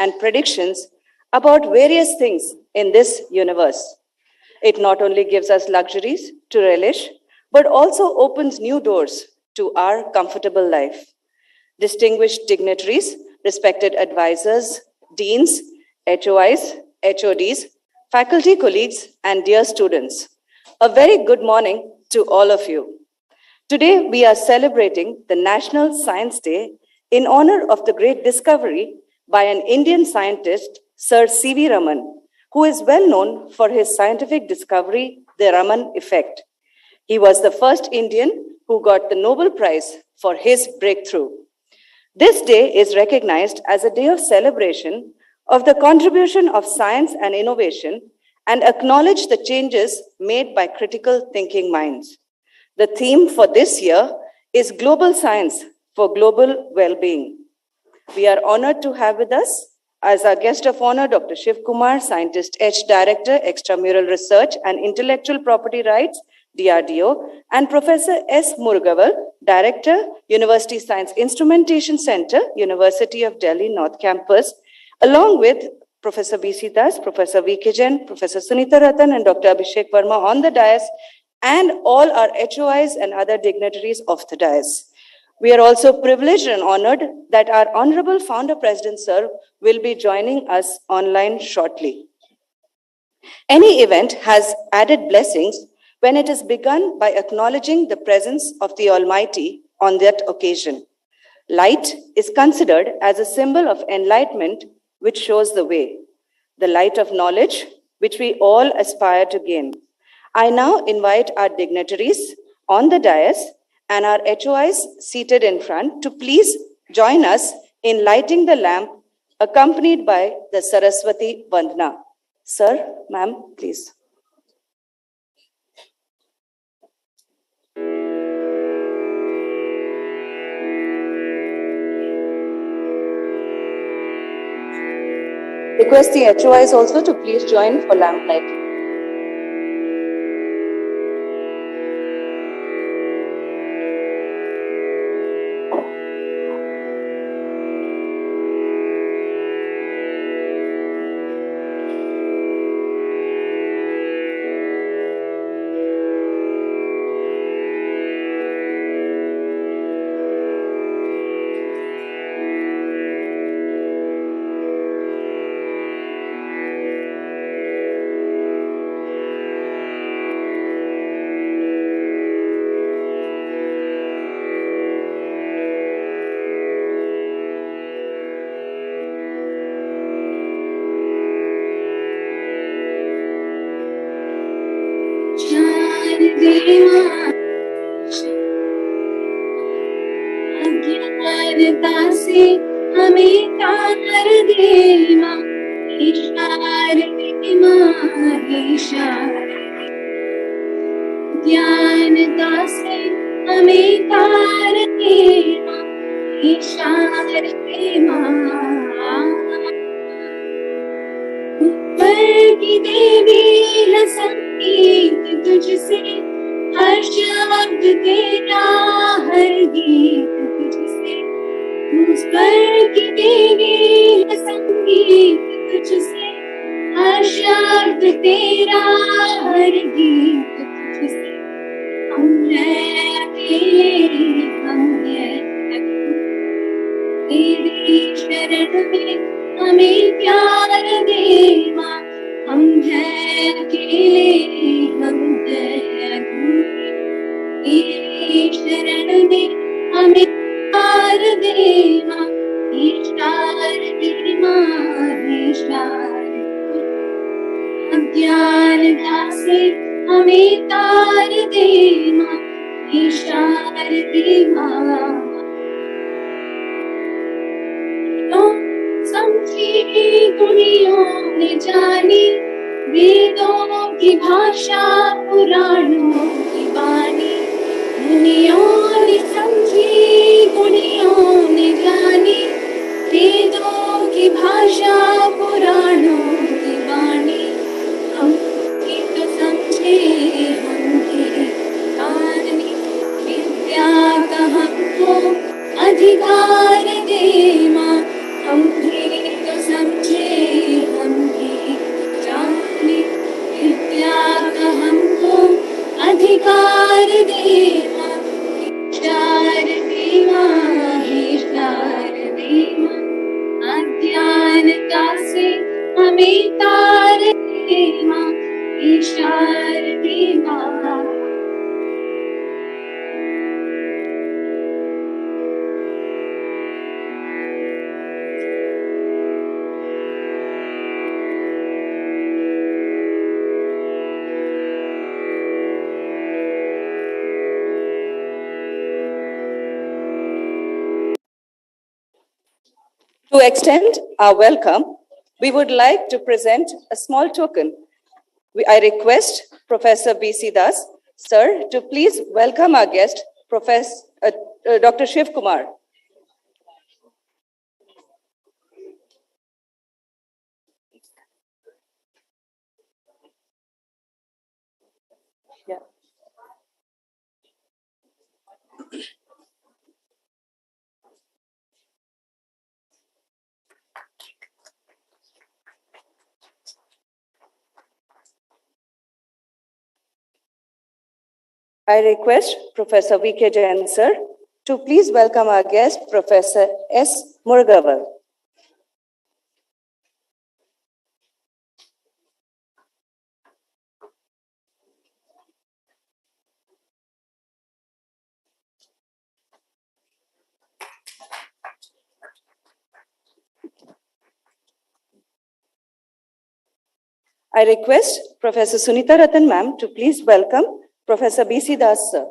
and predictions about various things in this universe. It not only gives us luxuries to relish, but also opens new doors to our comfortable life. Distinguished dignitaries, respected advisors, deans, HOIs, HODs, faculty colleagues, and dear students, a very good morning to all of you. Today, we are celebrating the National Science Day in honor of the great discovery by an Indian scientist, Sir C.V. Raman, who is well known for his scientific discovery, the Raman effect. He was the first Indian who got the Nobel Prize for his breakthrough. This day is recognized as a day of celebration of the contribution of science and innovation and acknowledge the changes made by critical thinking minds. The theme for this year is Global Science for Global Well-being. We are honored to have with us as our guest of honor, Dr. Shiv Kumar, Scientist H. Director, Extramural Research and Intellectual Property Rights, DRDO, and Professor S. Murugaval, Director, University Science Instrumentation Center, University of Delhi North Campus, along with Professor B.C. Das, Professor V.K. Jain, Professor Sunita Ratan, and Dr. Abhishek Verma on the dais, and all our HOIs and other dignitaries of the dais. We are also privileged and honored that our Honorable Founder President, Sir, will be joining us online shortly. Any event has added blessings when it is begun by acknowledging the presence of the Almighty on that occasion. Light is considered as a symbol of enlightenment which shows the way, the light of knowledge which we all aspire to gain. I now invite our dignitaries on the dais and our HOIs seated in front to please join us in lighting the lamp accompanied by the Saraswati Vandana. Sir, ma'am, please. Request the HOIs also to please join for lamp lighting. अज्ञानता से हमें तार दे माँ, इशार दे माँ, इशार। ज्ञानता से हमें तार दे माँ, इशार दे माँ। ऊपर की देवी है संगीत तुझसे, हर शब्द तेरा, हर गीत तुझसे। उस पर की देवी है संगीत तुझसे, हर शब्द तेरा, हर गीत तुझसे। हम हैं अकेले, हम हैं तेरी शरण में हमें प्यार दे माँ। हम हैं अकेले, हम हैं अधूरे, तेरी शरण में हमें प्यार दे माँ। इशार दे माँ, इशार। अज्ञानता से हमें तार दे माँ, इशार दे माँ। समझी दुनियों ने जानी, वेदों की भाषा, पुराणों की वाणी। दुनियों ने समझी, दुनियों ने जानी, वेदों की भाषा, पुराणों की वाणी। हम भी तो समझे, हम भी जानी, विद्या का हमको अधिकार दे माँ। हम भी तो समझे, से हमें तार दे माँ, इशार दे माँ। To extend our welcome, we would like to present a small token. I request Professor B.C. Das, sir, to please welcome our guest, Dr. Shiv Kumar. Yeah. I request Professor V.K. Jain, sir, to please welcome our guest, Professor S. Murugavel. I request Professor Sunita Ratan ma'am to please welcome Professor B.C. Das, sir.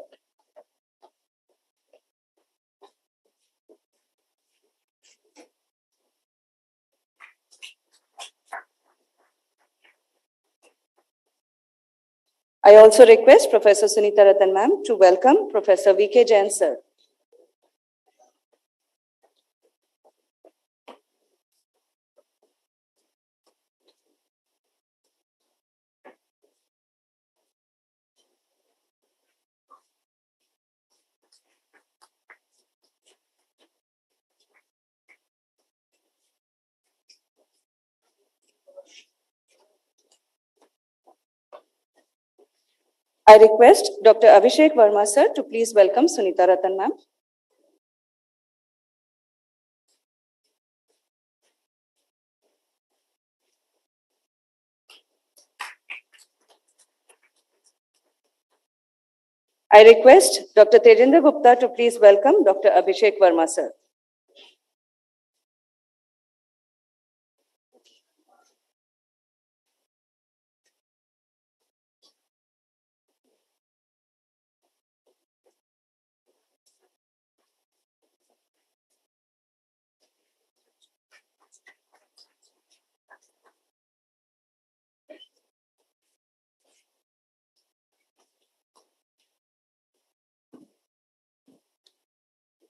I also request Professor Sunita Ratan ma'am to welcome Professor V.K. Jain, sir. I request Dr. Abhishek Verma, sir, to please welcome Sunita Ratan ma'am. I request Dr. Tejendra Gupta to please welcome Dr. Abhishek Verma, sir.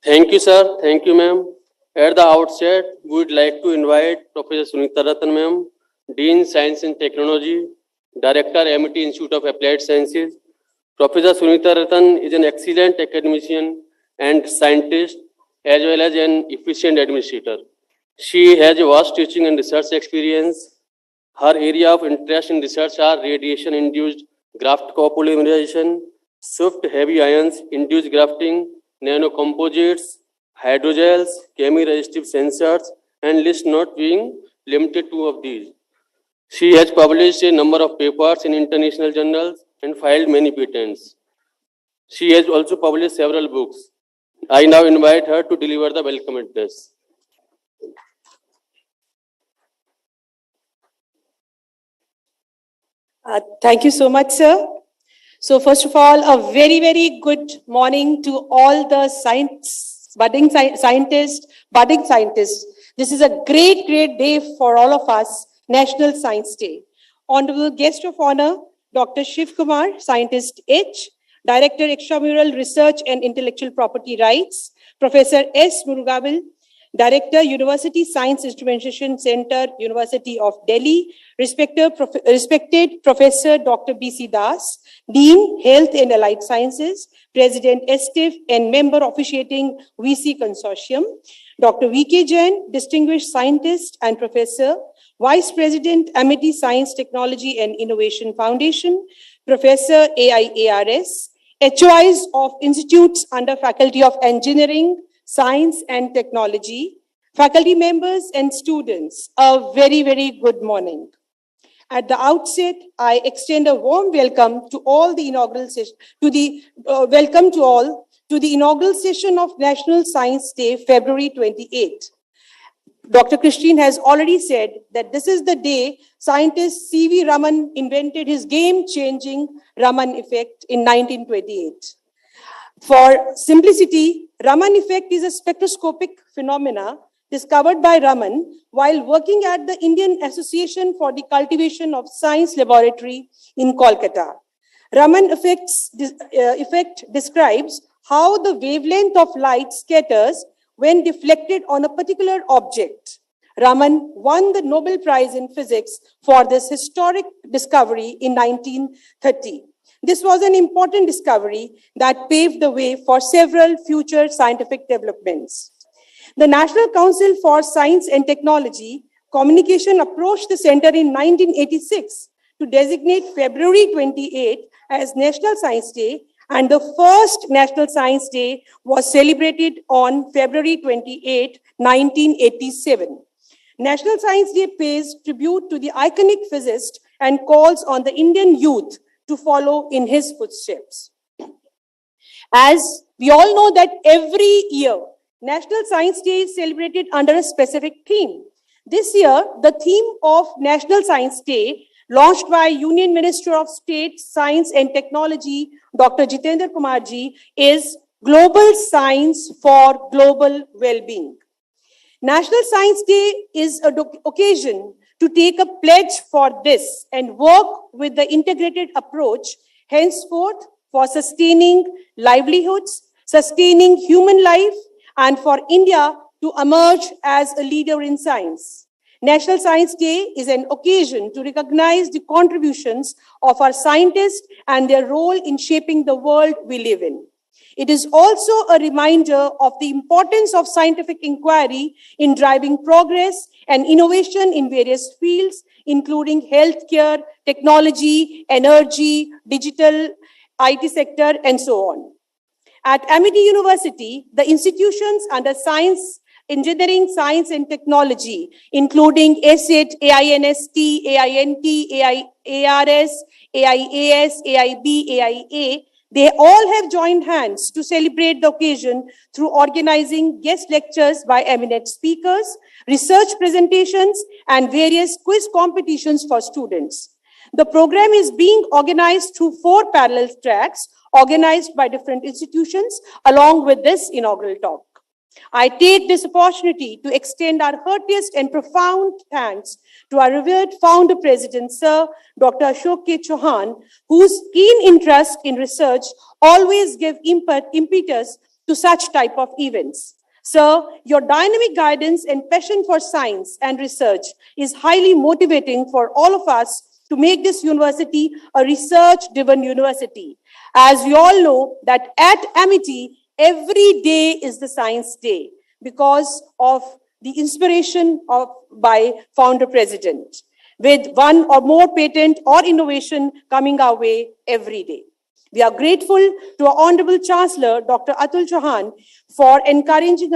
Thank you, sir. Thank you, ma'am. At the outset, we would like to invite Professor Sunita Ratan, ma'am, Dean Science and Technology, Director, MIT Institute of Applied Sciences. Professor Sunita Ratan is an excellent academician and scientist, as well as an efficient administrator. She has a vast teaching and research experience. Her area of interest in research are radiation-induced graft copolymerization, swift heavy ions induced grafting, nanocomposites, hydrogels, chemi-resistive sensors, and list not being limited to of these. She has published a number of papers in international journals and filed many patents. She has also published several books. I now invite her to deliver the welcome address. Thank you so much, sir. So first of all, a very, very good morning to all the budding scientists. This is a great, great day for all of us, National Science Day. Honorable guest of honor, Dr. Shiv Kumar, Scientist H, Director, Extramural Research and Intellectual Property Rights, Professor S. Murugavel, Director, University Science Instrumentation Center, University of Delhi, respected Professor Dr. B.C. Das, Dean, Health and Allied Sciences, President STIF and member officiating VC Consortium, Dr. V.K. Jain, Distinguished Scientist and Professor, Vice President, Amity Science, Technology and Innovation Foundation, Professor AIARS, HOIs of institutes under Faculty of Engineering, Science and Technology, Faculty members and students, a very, very good morning. At the outset, I extend a warm welcome to all the inaugural session, welcome to all to the inaugural session of National Science Day, February 28. Dr. Christine has already said that this is the day scientist C.V. Raman invented his game-changing Raman effect in 1928. For simplicity, Raman effect is a spectroscopic phenomena discovered by Raman while working at the Indian Association for the Cultivation of Science Laboratory in Kolkata. Raman effect describes how the wavelength of light scatters when deflected on a particular object. Raman won the Nobel Prize in Physics for this historic discovery in 1930. This was an important discovery that paved the way for several future scientific developments. The National Council for Science and Technology Communication approached the center in 1986 to designate February 28 as National Science Day, and the first National Science Day was celebrated on February 28, 1987. National Science Day pays tribute to the iconic physicist and calls on the Indian youth to follow in his footsteps. As we all know that every year, National Science Day is celebrated under a specific theme. This year, the theme of National Science Day, launched by Union Minister of State, Science and Technology, Dr. Jitendra Kumar ji, is Global Science for Global Well-being. National Science Day is an occasion to take a pledge for this and work with the integrated approach henceforth for sustaining livelihoods, sustaining human life, and for India to emerge as a leader in science. National Science Day is an occasion to recognize the contributions of our scientists and their role in shaping the world we live in. It is also a reminder of the importance of scientific inquiry in driving progress and innovation in various fields, including healthcare, technology, energy, digital, IT sector, and so on. At Amity University, the institutions under science, engineering, science, and technology, including ACIT, AINST, AINT, AIARS, AIAS, AIB, AIA, they all have joined hands to celebrate the occasion through organizing guest lectures by eminent speakers, research presentations, and various quiz competitions for students. The program is being organized through 4 parallel tracks organized by different institutions along with this inaugural talk. I take this opportunity to extend our heartiest and profound thanks to our revered founder president, Sir Dr. Ashok K. Chauhan, whose keen interest in research always give impetus to such type of events. Sir, your dynamic guidance and passion for science and research is highly motivating for all of us to make this university a research-driven university. As we all know that at Amity, every day is the Science Day because of the inspiration by founder president, with 1 or more patent or innovation coming our way every day. We are grateful to our Honorable Chancellor, Dr. Atul Chauhan, for encouraging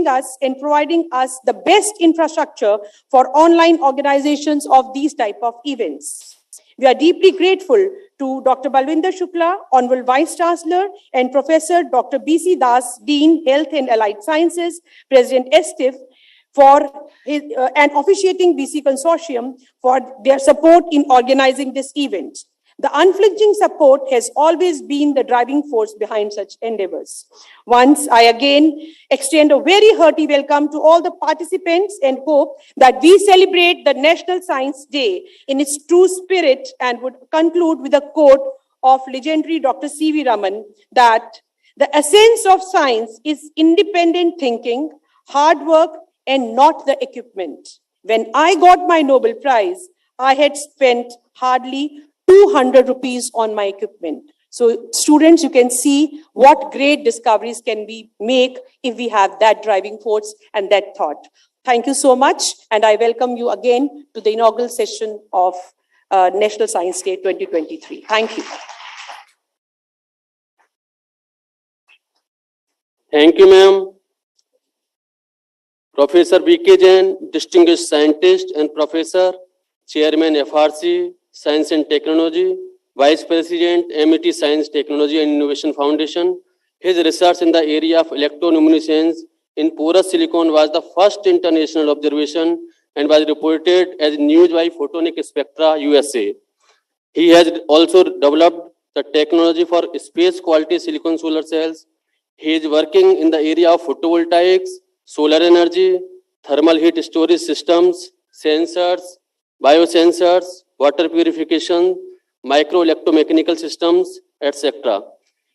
us and providing us the best infrastructure for online organizations of these type of events. We are deeply grateful to Dr. Balwinder Shukla, Honorable Vice Chancellor, and Professor Dr. B.C. Das, Dean, Health and Allied Sciences, President STIF, and officiating BC Consortium for their support in organizing this event. The unflinching support has always been the driving force behind such endeavors. Once I again extend a very hearty welcome to all the participants and hope that we celebrate the National Science Day in its true spirit, and would conclude with a quote of legendary Dr. C.V. Raman that the essence of science is independent thinking, hard work, and not the equipment. When I got my Nobel Prize, I had spent hardly 200 rupees on my equipment. So students, you can see what great discoveries can we make if we have that driving force and that thought. Thank you so much, and I welcome you again to the inaugural session of National Science Day 2023. Thank you. Thank you, ma'am. Professor B.K. Jain, Distinguished Scientist and Professor, Chairman FRC, Science and Technology, Vice President, MET Science, Technology and Innovation Foundation. His research in the area of electroluminescence in porous silicon was the first international observation and was reported as news by Photonic Spectra, USA. He has also developed the technology for space quality silicon solar cells. He is working in the area of photovoltaics, solar energy, thermal heat storage systems, sensors, biosensors, water purification, micro electromechanical systems, etc.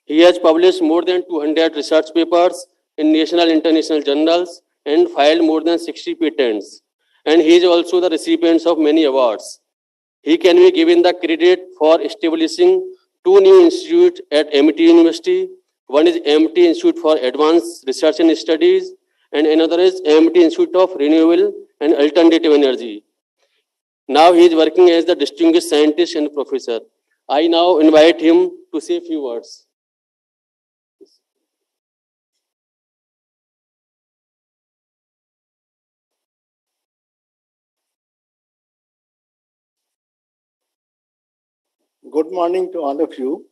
He has published more than 200 research papers in national and international journals and filed more than 60 patents. And he is also the recipient of many awards. He can be given the credit for establishing two new institutes at MIT University. One is MIT Institute for Advanced Research and Studies, and another is MIT Institute of Renewable and Alternative Energy. Now he is working as the distinguished scientist and professor. I now invite him to say a few words. Good morning to all of you.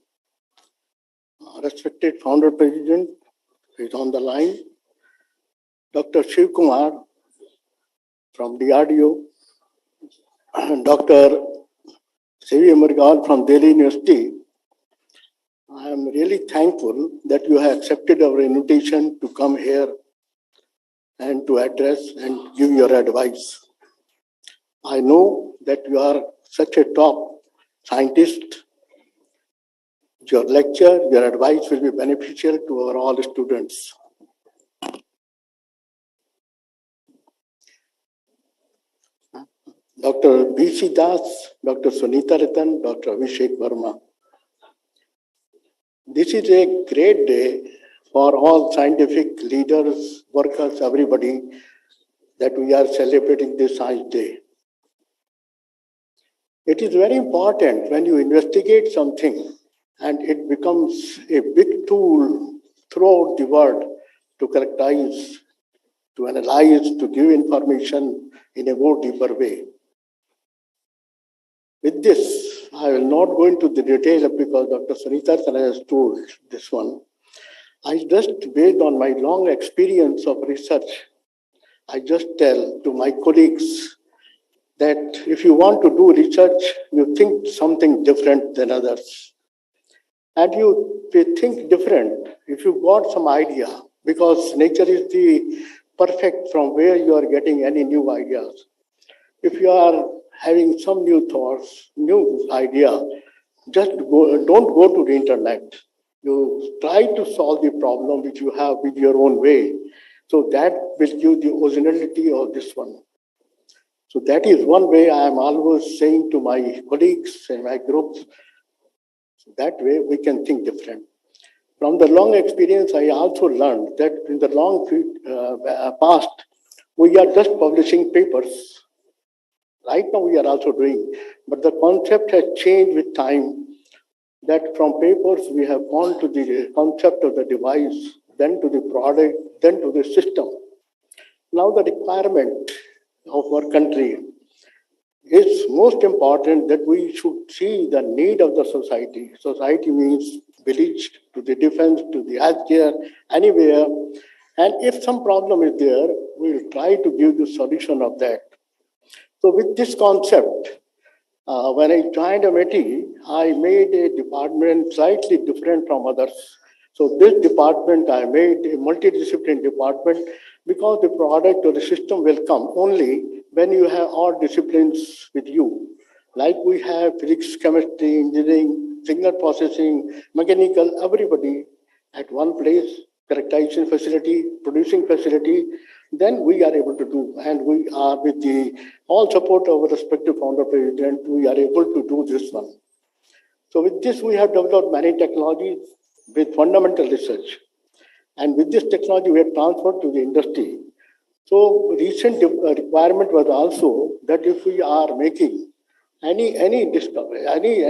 Respected Founder President is on the line. Dr. Shiv Kumar from DRDO, Dr. Sevi Amargal from Delhi University. I am really thankful that you have accepted our invitation to come here and to address and give your advice. I know that you are such a top scientist. Your lecture, your advice will be beneficial to our all students. Dr. B.C. Das, Dr. Sunita Ratan, Dr. Abhishek Verma. This is a great day for all scientific leaders, workers, everybody, that we are celebrating this Science Day. It is very important when you investigate something and it becomes a big tool throughout the world to characterize, to analyze, to give information in a more deeper way. With this, I will not go into the detail because Dr. Sunita has told this one. I just, based on my long experience of research, I just tell to my colleagues that if you want to do research, you think something different than others. And you think different if you got some idea, because nature is the perfect from where you are getting any new ideas. If you are having some new thoughts, new idea, just don't go to the internet. You try to solve the problem which you have with your own way. So that will give the originality of this one. So that is one way I am always saying to my colleagues and my groups. So that way we can think different. From the long experience, I also learned that in the long past, we are just publishing papers. Right now we are also doing, but the concept has changed with time, that from papers we have gone to the concept of the device, then to the product, then to the system. Now the requirement of our country is most important that we should see the need of the society. Society means village, to the defense, to the healthcare, anywhere. And if some problem is there, we will try to give the solution of that. So with this concept, when I joined MIT, I made a department slightly different from others. So this department, I made a multidisciplinary department because the product or the system will come only when you have all disciplines with you. Like we have physics, chemistry, engineering, signal processing, mechanical, everybody at one place, characterization facility, producing facility, then we are able to do. And we are with the all support of our respective founder president, we are able to do this one. So with this, we have developed many technologies with fundamental research. And with this technology, we have transferred to the industry. So recent requirement was also that if we are making any discovery, any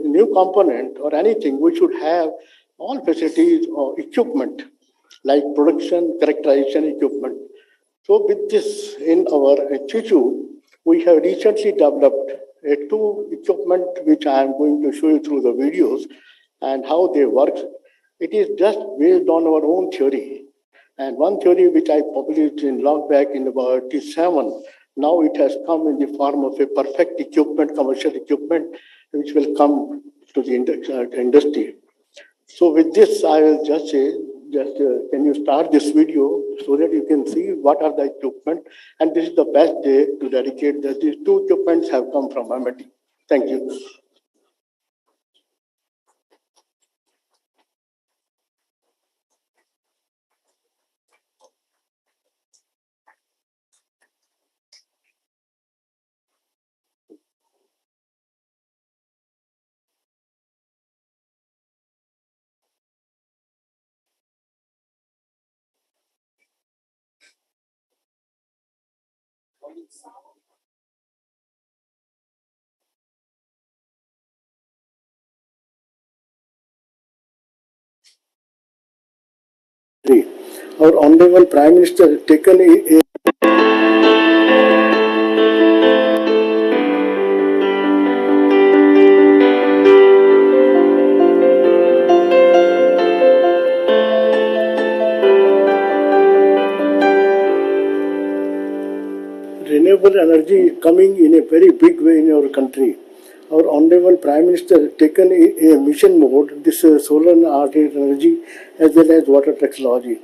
new component or anything, we should have all facilities or equipment like production, characterization equipment. So with this in our Chuchu, we have recently developed a two equipment which I am going to show you through the videos and how they work. It is just based on our own theory. And one theory which I published in long back in about 87, now it has come in the form of a perfect equipment, commercial equipment, which will come to the industry. So with this, I will just say, can you start this video so that you can see what are the equipment? And this is the best day to dedicate that these two equipments have come from MIT. Thank you. Our Honorable Prime Minister has taken a renewable energy coming in a very big way in our country. Our Honorable Prime Minister has taken a mission mode, this solar energy as well as water technology.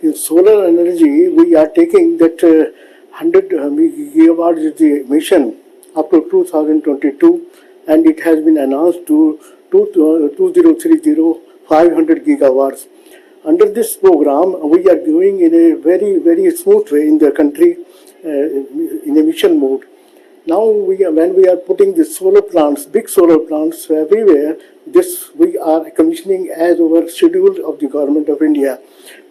In solar energy, we are taking that 100 gigawatts is the mission up to 2022, and it has been announced to 2030 500 gigawatts. Under this program, we are going in a very, very smooth way in the country in a mission mode. Now, when we are putting the solar plants, big solar plants everywhere, this we are commissioning as our schedule of the Government of India.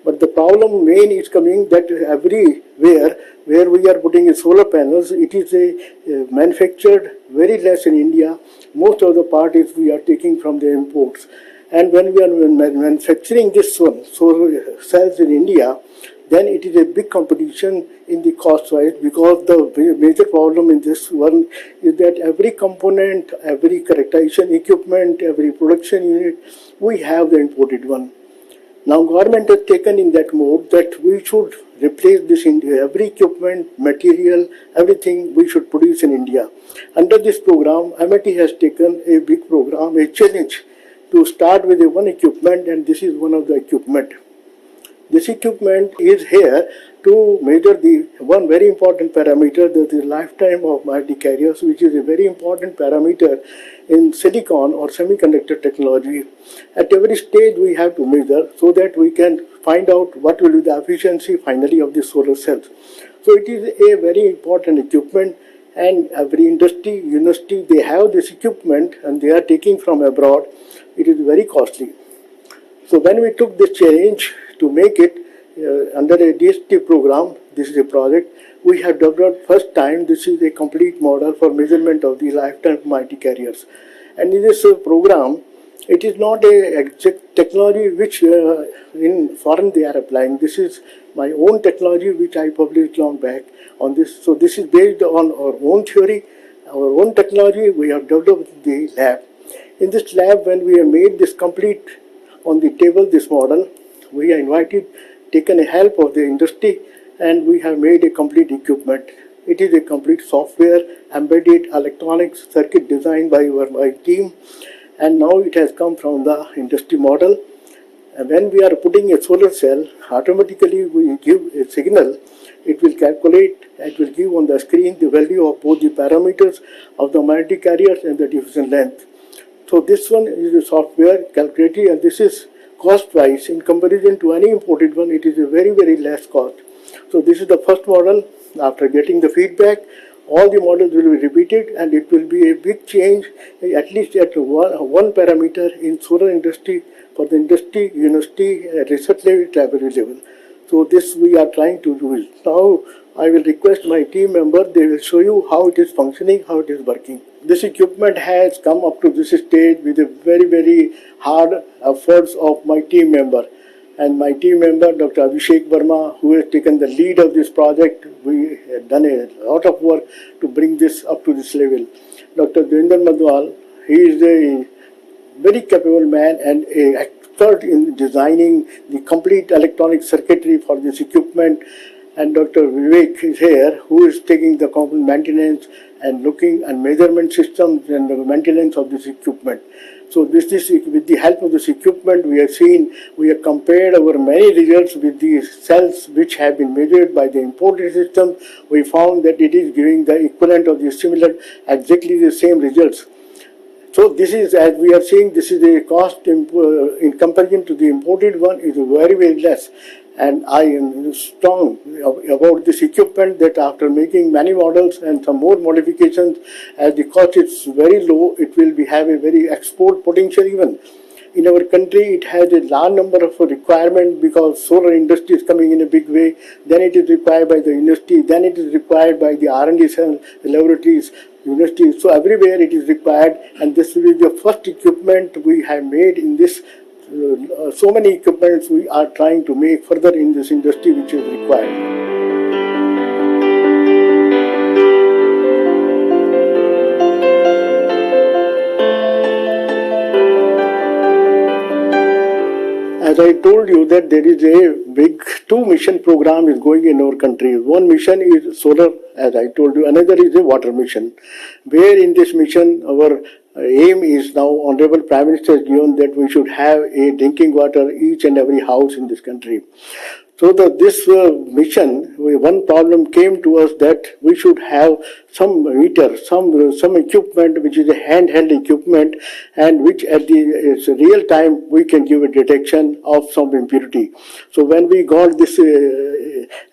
But the problem main is coming that everywhere where we are putting solar panels, it is manufactured very less in India. Most of the part is we are taking from the imports. And when we are manufacturing this one, solar cells in India, then it is a big competition in the cost wise, because the major problem in this one is that every component, every characterization equipment, every production unit, we have the imported one. Now government has taken in that mode that we should replace this in every equipment, material, everything we should produce in India. Under this program, MIT has taken a big program, a challenge to start with a one equipment, and this is one of the equipment. This equipment is here to measure the one very important parameter, that is the lifetime of multi carriers, which is a very important parameter in silicon or semiconductor technology. At every stage we have to measure so that we can find out what will be the efficiency finally of the solar cells. So it is a very important equipment, and every industry, university, they have this equipment and they are taking from abroad. It is very costly. So when we took this challenge to make it under a DST program, this is a project, we have developed first time, this is a complete model for measurement of the lifetime mighty carriers. And in this program, it is not a exact technology which in foreign they are applying. This is my own technology which I published long back on this. So this is based on our own theory, our own technology. We have developed the lab. In this lab, when we have made this complete on the table, this model, we are invited, taken a help of the industry, and we have made a complete equipment. It is a complete software, embedded electronics circuit designed by my team, and now it has come from the industry model. And when we are putting a solar cell, automatically we give a signal, it will calculate, it will give on the screen the value of both the parameters of the multi carriers and the diffusion length. So this one is a software calculated, and this is cost wise in comparison to any imported one, it is a very, very less cost. So this is the first model. After getting the feedback, all the models will be repeated, and it will be a big change, at least at one parameter in solar industry, for the industry, university, research level, laboratory level. So this we are trying to do it. Now I will request my team member, they will show you how it is functioning, how it is working. This equipment has come up to this stage with a very, very hard efforts of my team member. and my team member, Dr. Abhishek Verma, who has taken the lead of this project. We have done a lot of work to bring this up to this level. Dr. Devendra Madhwal, he is a very capable man and an expert in designing the complete electronic circuitry for this equipment. And Dr. Vivek is here, who is taking the component maintenance and looking at measurement systems and the maintenance of this equipment. So this is with the help of this equipment, we have compared our many results with the cells which have been measured by the imported system. We found that it is giving the equivalent of the similar, exactly the same results. So this is, as we are seeing, this is a cost in comparison to the imported one is very, very less. And I am strong about this equipment that after making many models and some more modifications, as the cost is very low, it will have a very export potential even. In our country, it has a large number of requirements because solar industry is coming in a big way. Then it is required by the industry. Then it is required by the R&D laboratories, universities. So everywhere it is required, and this will be the first equipment we have made in this. So many equipments we are trying to make further in this industry which is required. As I told you that there is a big 2-mission program is going in our country. One mission is solar, as I told you. Another is a water mission. Where in this mission our aim is now, Honorable Prime Minister has given that we should have a drinking water each and every house in this country. So this mission, one problem came to us that we should have some meter, some equipment which is a handheld equipment, and which at the real time we can give a detection of some impurity. So when we got this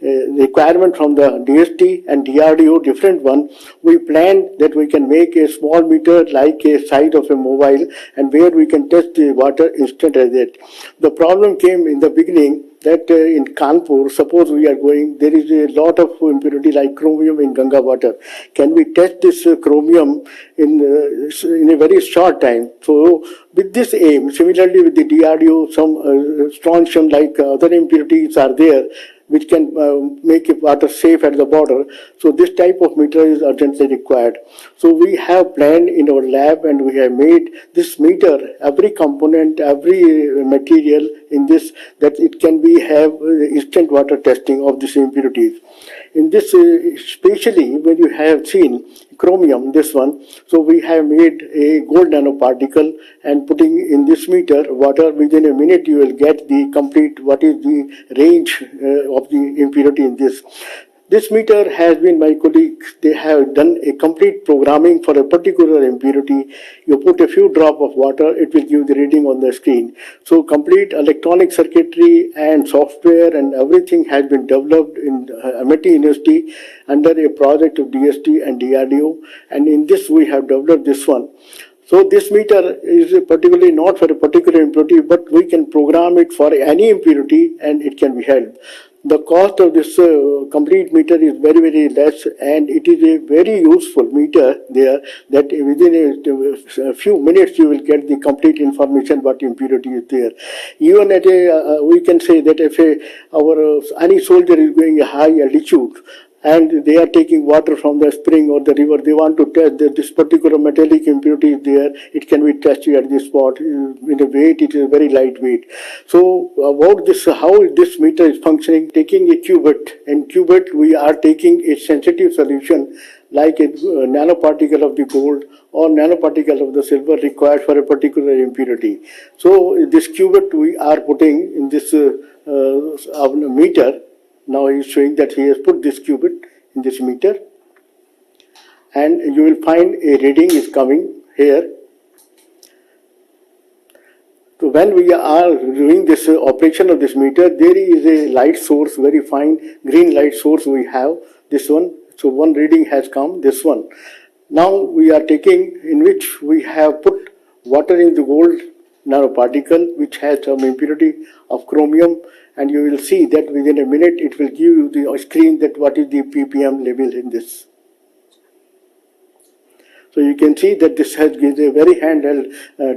requirement from the DST and DRDO, different one, we planned that we can make a small meter like a size of a mobile, and where we can test the water instant as that. The problem came in the beginning that in Kanpur, suppose we are going, there is a lot of impurity like chromium in Ganga water. Can we test this chromium in a very short time? So with this aim, similarly with the DRDO, some strontium like other impurities are there, which can make water safe at the border. So this type of meter is urgently required. So we have planned in our lab, and we have made this meter, every component, every material in this, that it can have instant water testing of these impurities. In this, especially when you have seen chromium, this one, so we have made a gold nanoparticle and putting in this meter water, within a minute you will get the complete, what is the range of the impurity in this. This meter has been, my colleagues, they have done a complete programming for a particular impurity. You put a few drops of water, it will give the reading on the screen. So complete electronic circuitry and software and everything has been developed in MIT University under a project of DST and DRDO. And in this we have developed this one. So this meter is particularly not for a particular impurity, but we can program it for any impurity and it can be held. The cost of this complete meter is very, very less, and it is a very useful meter there, that within a few minutes you will get the complete information what impurity is there. Even at we can say that if any soldier is going a high altitude, and they are taking water from the spring or the river, they want to test that this particular metallic impurity is there, it can be tested at this spot. In a weight, it is very lightweight. So about this, how this meter is functioning, taking a cubit, and cubit we are taking a sensitive solution like a nanoparticle of the gold or nanoparticle of the silver required for a particular impurity. So this cubit we are putting in this meter. Now he is showing that he has put this cubit in this meter, and you will find a reading is coming here. So when we are doing this operation of this meter, there is a light source, very fine green light source we have, this one. So one reading has come, this one. Now we are taking, in which we have put water in the gold nanoparticle which has some impurity of chromium, and you will see that within a minute it will give you the screen that what is the ppm level in this. So you can see that this has a very handheld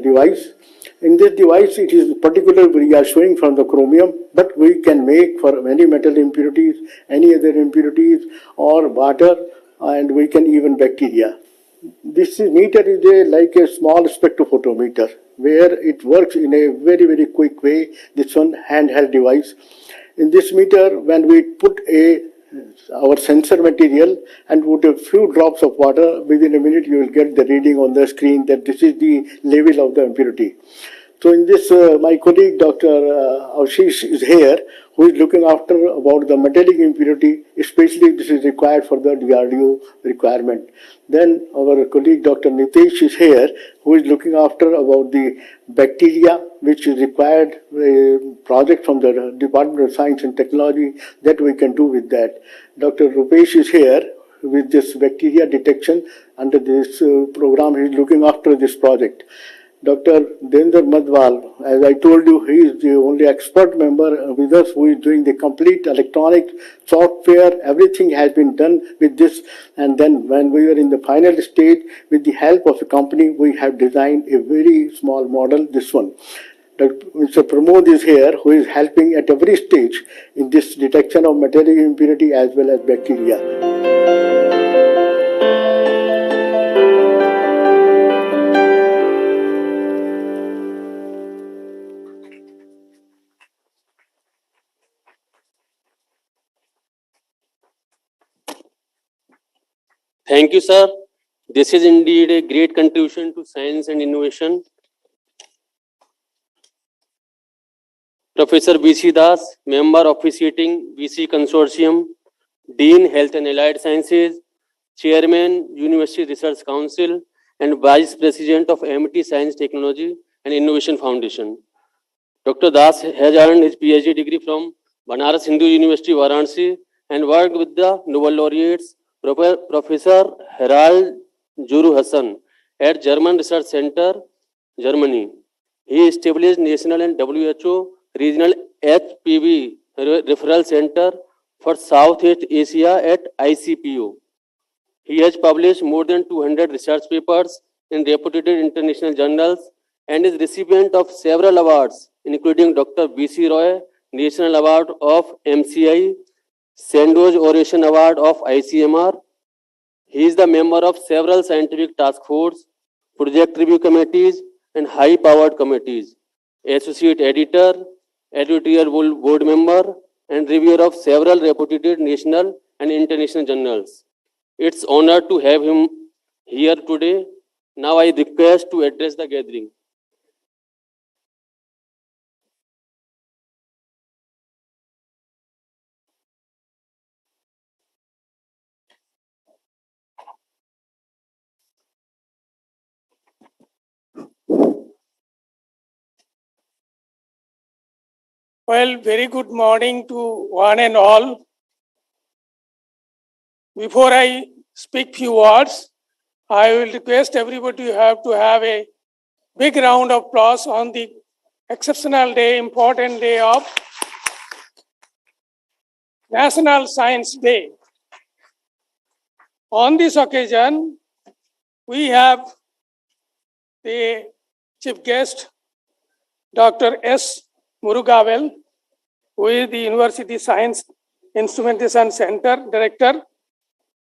device, In this device, it is particularly we are showing from the chromium, but we can make for many metal impurities, any other impurities, or water, and we can even bacteria. This meter is like a small spectrophotometer, where it works in a very, very quick way. This one handheld device. In this meter, when we put our sensor material and put a few drops of water, within a minute you will get the reading on the screen that this is the level of the impurity. So in this, my colleague Dr. Ashish is here, who is looking after about the metallic impurity, especially this is required for the DRDO requirement. Then our colleague Dr. Nitesh is here, who is looking after about the bacteria, which is required project from the Department of Science and Technology that we can do with that. Dr. Rupesh is here with this bacteria detection under this program. He is looking after this project. Dr. Dendra Madhwal, as I told you, he is the only expert member with us who is doing the complete electronic software. Everything has been done with this. And then when we were in the final stage, with the help of a company, we have designed a very small model, this one. Mr. Pramod is here, who is helping at every stage in this detection of metallic impurity as well as bacteria. Thank you, sir. This is indeed a great contribution to science and innovation. Professor B.C. Das, Member Officiating BC Consortium, Dean Health and Allied Sciences, Chairman University Research Council, and Vice President of MIT Science Technology and Innovation Foundation. Dr. Das has earned his PhD degree from Banaras Hindu University, Varanasi, and worked with the Nobel laureates Professor Harald Juru Hassan at German Research Center, Germany. He established national and WHO regional HPV referral center for Southeast Asia at ICPO. He has published more than 200 research papers in reputed international journals and is recipient of several awards, including Dr. B.C. Roy National Award of MCI, Sandoz Oration Award of ICMR. He is the member of several scientific task force, project review committees, and high-powered committees, associate editor, editorial board member, and reviewer of several reputed national and international journals. It's an honor to have him here today. Now I request to address the gathering. Well, very good morning to one and all. Before I speak few words, I will request everybody to have a big round of applause on the exceptional day, important day of National Science Day. On this occasion, we have the chief guest, Dr. S. Murugavel, who is the University Science Instrumentation Center Director,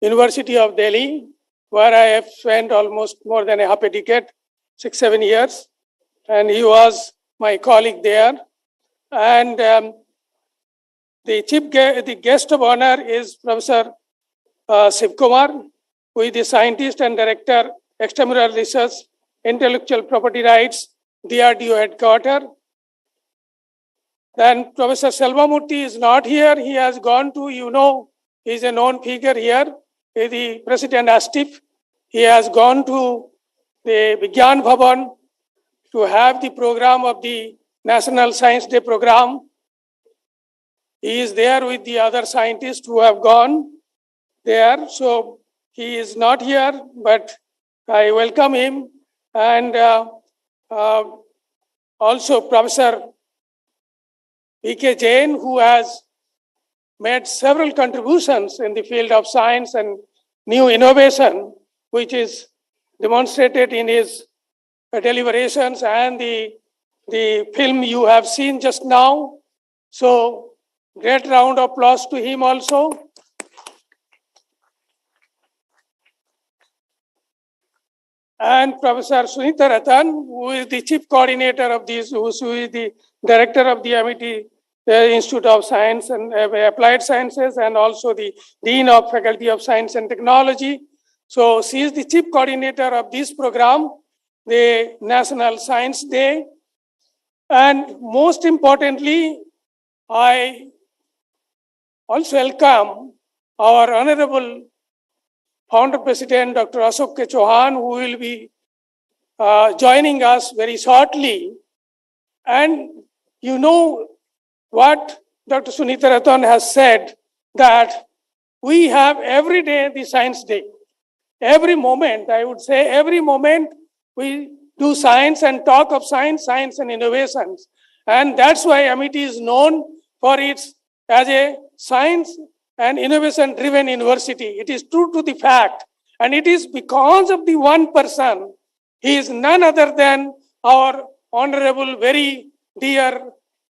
University of Delhi, where I have spent almost more than a half a decade, 6-7 years, and he was my colleague there. And the guest of honor is Professor Shiv Kumar, who is the Scientist and Director, Extramural Research, Intellectual Property Rights, DRDO Headquarters. Then Professor Selvamurthy is not here. He has gone to, he is a known figure here, the President ASTIF. He has gone to the Vigyan Bhavan to have the program of the National Science Day program. He is there with the other scientists who have gone there. So he is not here, but I welcome him. And also Professor P.K. Jain, who has made several contributions in the field of science and new innovation, which is demonstrated in his deliberations and the the film you have seen just now. So, great round of applause to him also. And Professor Sunita Ratan, who is the chief coordinator of this, who is the director of the MIT Institute of Science and Applied Sciences, and also the Dean of Faculty of Science and Technology. So she is the chief coordinator of this program, the National Science Day. And most importantly, I also welcome our Honorable Founder President, Dr. Ashok K. Chauhan, who will be joining us very shortly. And you know what Dr. Sunita Ratan has said, that we have every day the Science Day. Every moment, I would say, every moment we do science and talk of science, science and innovations. And that's why MIT is known for its as a science and innovation driven university. It is true to the fact. And it is because of the one person. He is none other than our honorable, very dear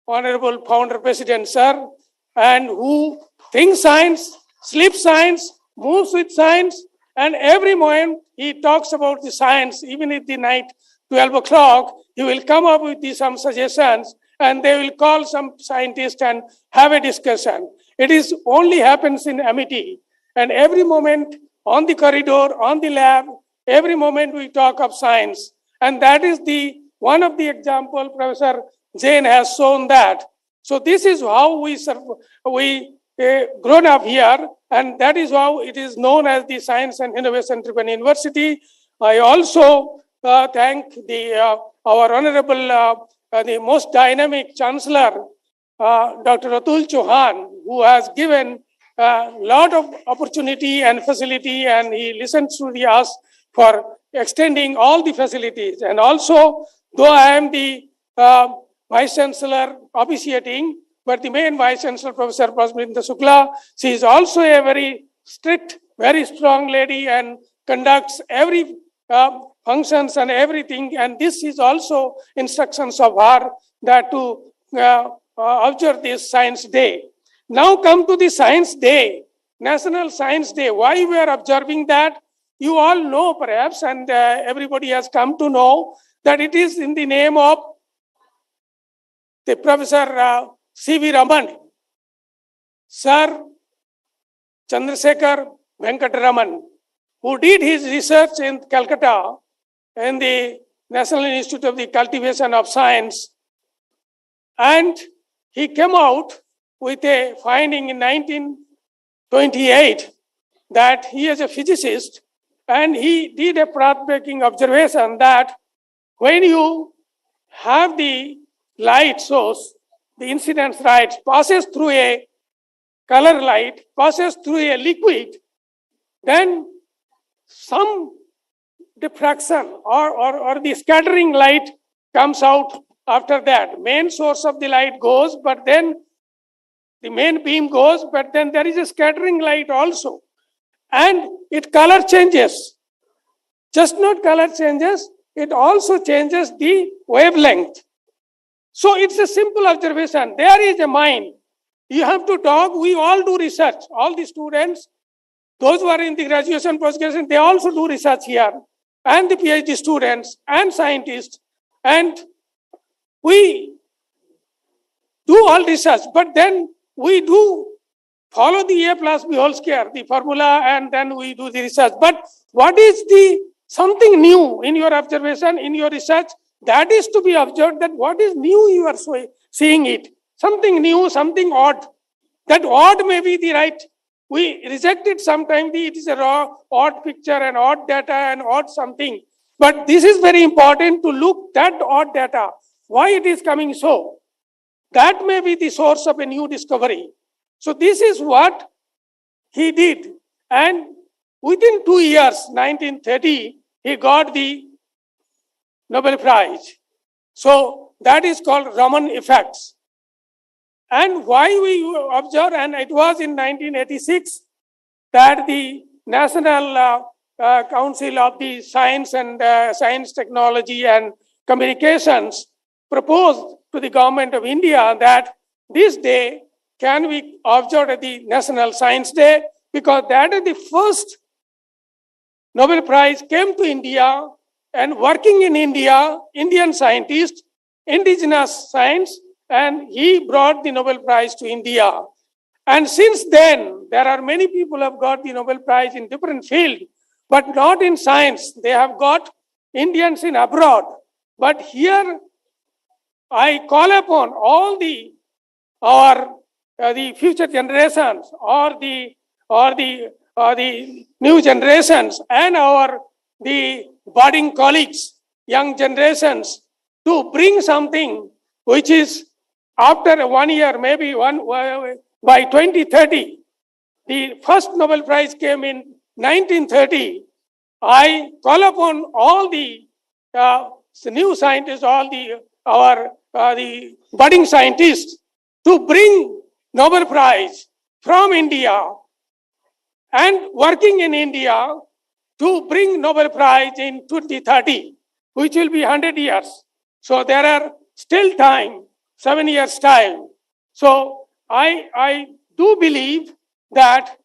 honorable founder president, sir, and who thinks science, sleeps science, moves with science, and every moment he talks about the science, even at the night, 12 o'clock, he will come up with some suggestions and they will call some scientist and have a discussion. It is only happens in MIT. And every moment on the corridor, on the lab, every moment we talk of science. And that is the one of the example Professor Jain has shown that. So this is how we grown up here, and that is how it is known as the Science and Innovation Driven University. I also thank our honorable, the most dynamic chancellor, Dr. Atul Chauhan, who has given a lot of opportunity and facility, and he listens to us for extending all the facilities. And also, though I am the Vice Chancellor officiating, but the main Vice Chancellor, Professor Prasminda Shukla, she is also a very strict, very strong lady and conducts every functions and everything. And this is also instructions of her that to observe this Science Day. Now come to the Science Day, National Science Day. Why we are observing that? You all know perhaps, and everybody has come to know that it is in the name of the Professor C.V. Raman, Sir Chandrasekhar Venkataraman, who did his research in Calcutta in the National Institute of the Cultivation of Science. And he came out with a finding in 1928 that he is a physicist, and he did a path-breaking observation that when you have the light source, the incidence light passes through a color light, passes through a liquid, then some diffraction or the scattering light comes out after that. Main source of the light goes, but then the main beam goes, but then there is a scattering light also. And it color changes. Just not color changes, it also changes the wavelength. So it's a simple observation. There is a mind. You have to talk. We all do research. All the students, those who are in the graduation, post-graduation, they also do research here. And the PhD students and scientists. And we do all research. But then we do follow the A plus B whole square, the formula, and then we do the research. But what is the something new in your observation, in your research? That is to be observed, that what is new you are seeing it. Something new, something odd. That odd may be the right. We reject it sometimes. It is a raw, odd picture and odd data and odd something. But this is very important to look that odd data. Why it is coming so? That may be the source of a new discovery. So this is what he did. And within 2 years, 1930, he got the Nobel Prize. So that is called Raman effects. And why we observe, and it was in 1986 that the National Council of the Science and Science, Technology and Communications proposed to the government of India that this day can be observed as the National Science Day, because that is the first Nobel Prize came to India, and working in India, Indian scientist, indigenous science, and he brought the Nobel Prize to India. And since then, there are many people who have got the Nobel Prize in different fields, but not in science. They have got Indians in abroad. But here, I call upon all the future generations, or the new generations, and the budding colleagues, young generations, to bring something which is after 1 year, maybe by 2030. The first Nobel Prize came in 1930. I call upon all the new scientists, the budding scientists, to bring Nobel Prize from India and working in India to bring Nobel Prize in 2030, which will be 100 years. So there are still time, 7 years time. So I do believe that,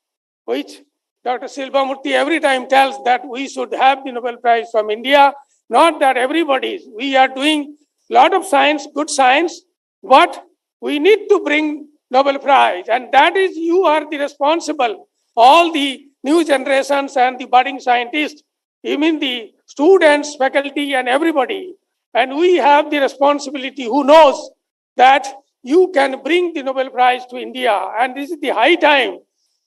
which Dr. Silvamurthy every time tells, that we should have the Nobel Prize from India, not that everybody. We are doing a lot of science, good science, but we need to bring Nobel Prize, and that is, you are the responsible, all the new generations and the budding scientists, even the students, faculty, and everybody. And we have the responsibility, who knows that you can bring the Nobel Prize to India, and this is the high time.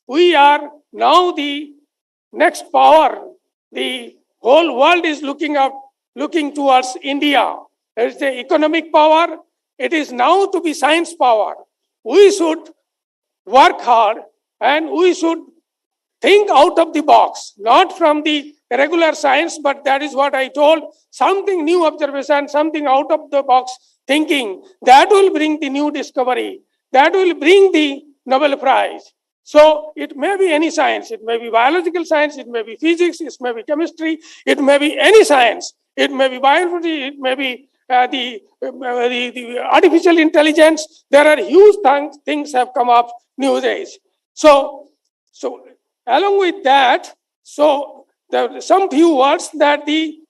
We are now the next power. The whole world is looking towards India. There is the economic power. It is now to be science power. We should work hard, and we should think out of the box, not from the regular science, but that is what I told, something new observation, something out of the box thinking, that will bring the new discovery, that will bring the Nobel Prize. So it may be any science, it may be biological science, it may be physics, it may be chemistry, it may be any science, it may be biology, it may be the artificial intelligence. There are huge things have come up nowadays. So along with that, some few words that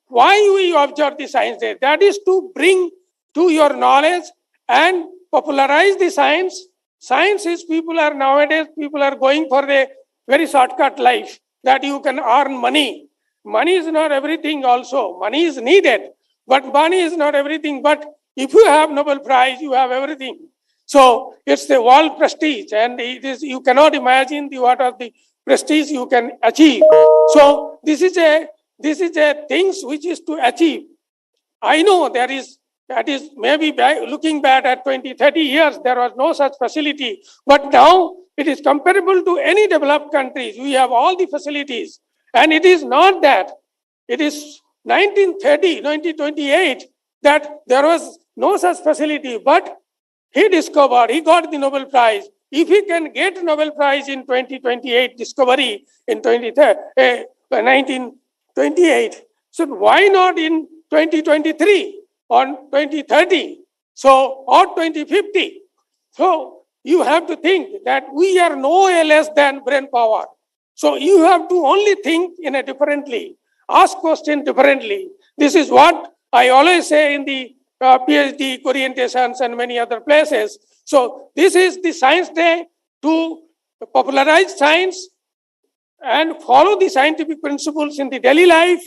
why we observe the Science Day. That is to bring to your knowledge and popularize the science. Science is, nowadays people are going for the very shortcut life, that you can earn money. Money is not everything also. Money is needed, but money is not everything. But if you have Nobel Prize, you have everything. So it's the world prestige, and it is, you cannot imagine what are the prestige you can achieve. So this is a things which is to achieve. I know that is maybe looking back at 20, 30 years, there was no such facility. But now it is comparable to any developed countries. We have all the facilities. And it is not that. It is 1930, 1928, that there was no such facility. But he discovered, he got the Nobel Prize. If he can get Nobel Prize in 2028 discovery in 1928, so why not in 2023 or 2030? So, or 2050? So you have to think that we are no less than brain power. So you have to only think in a differently, ask questions differently. This is what I always say in the PhD orientations and many other places. So this is the Science Day to popularize science and follow the scientific principles in the daily life.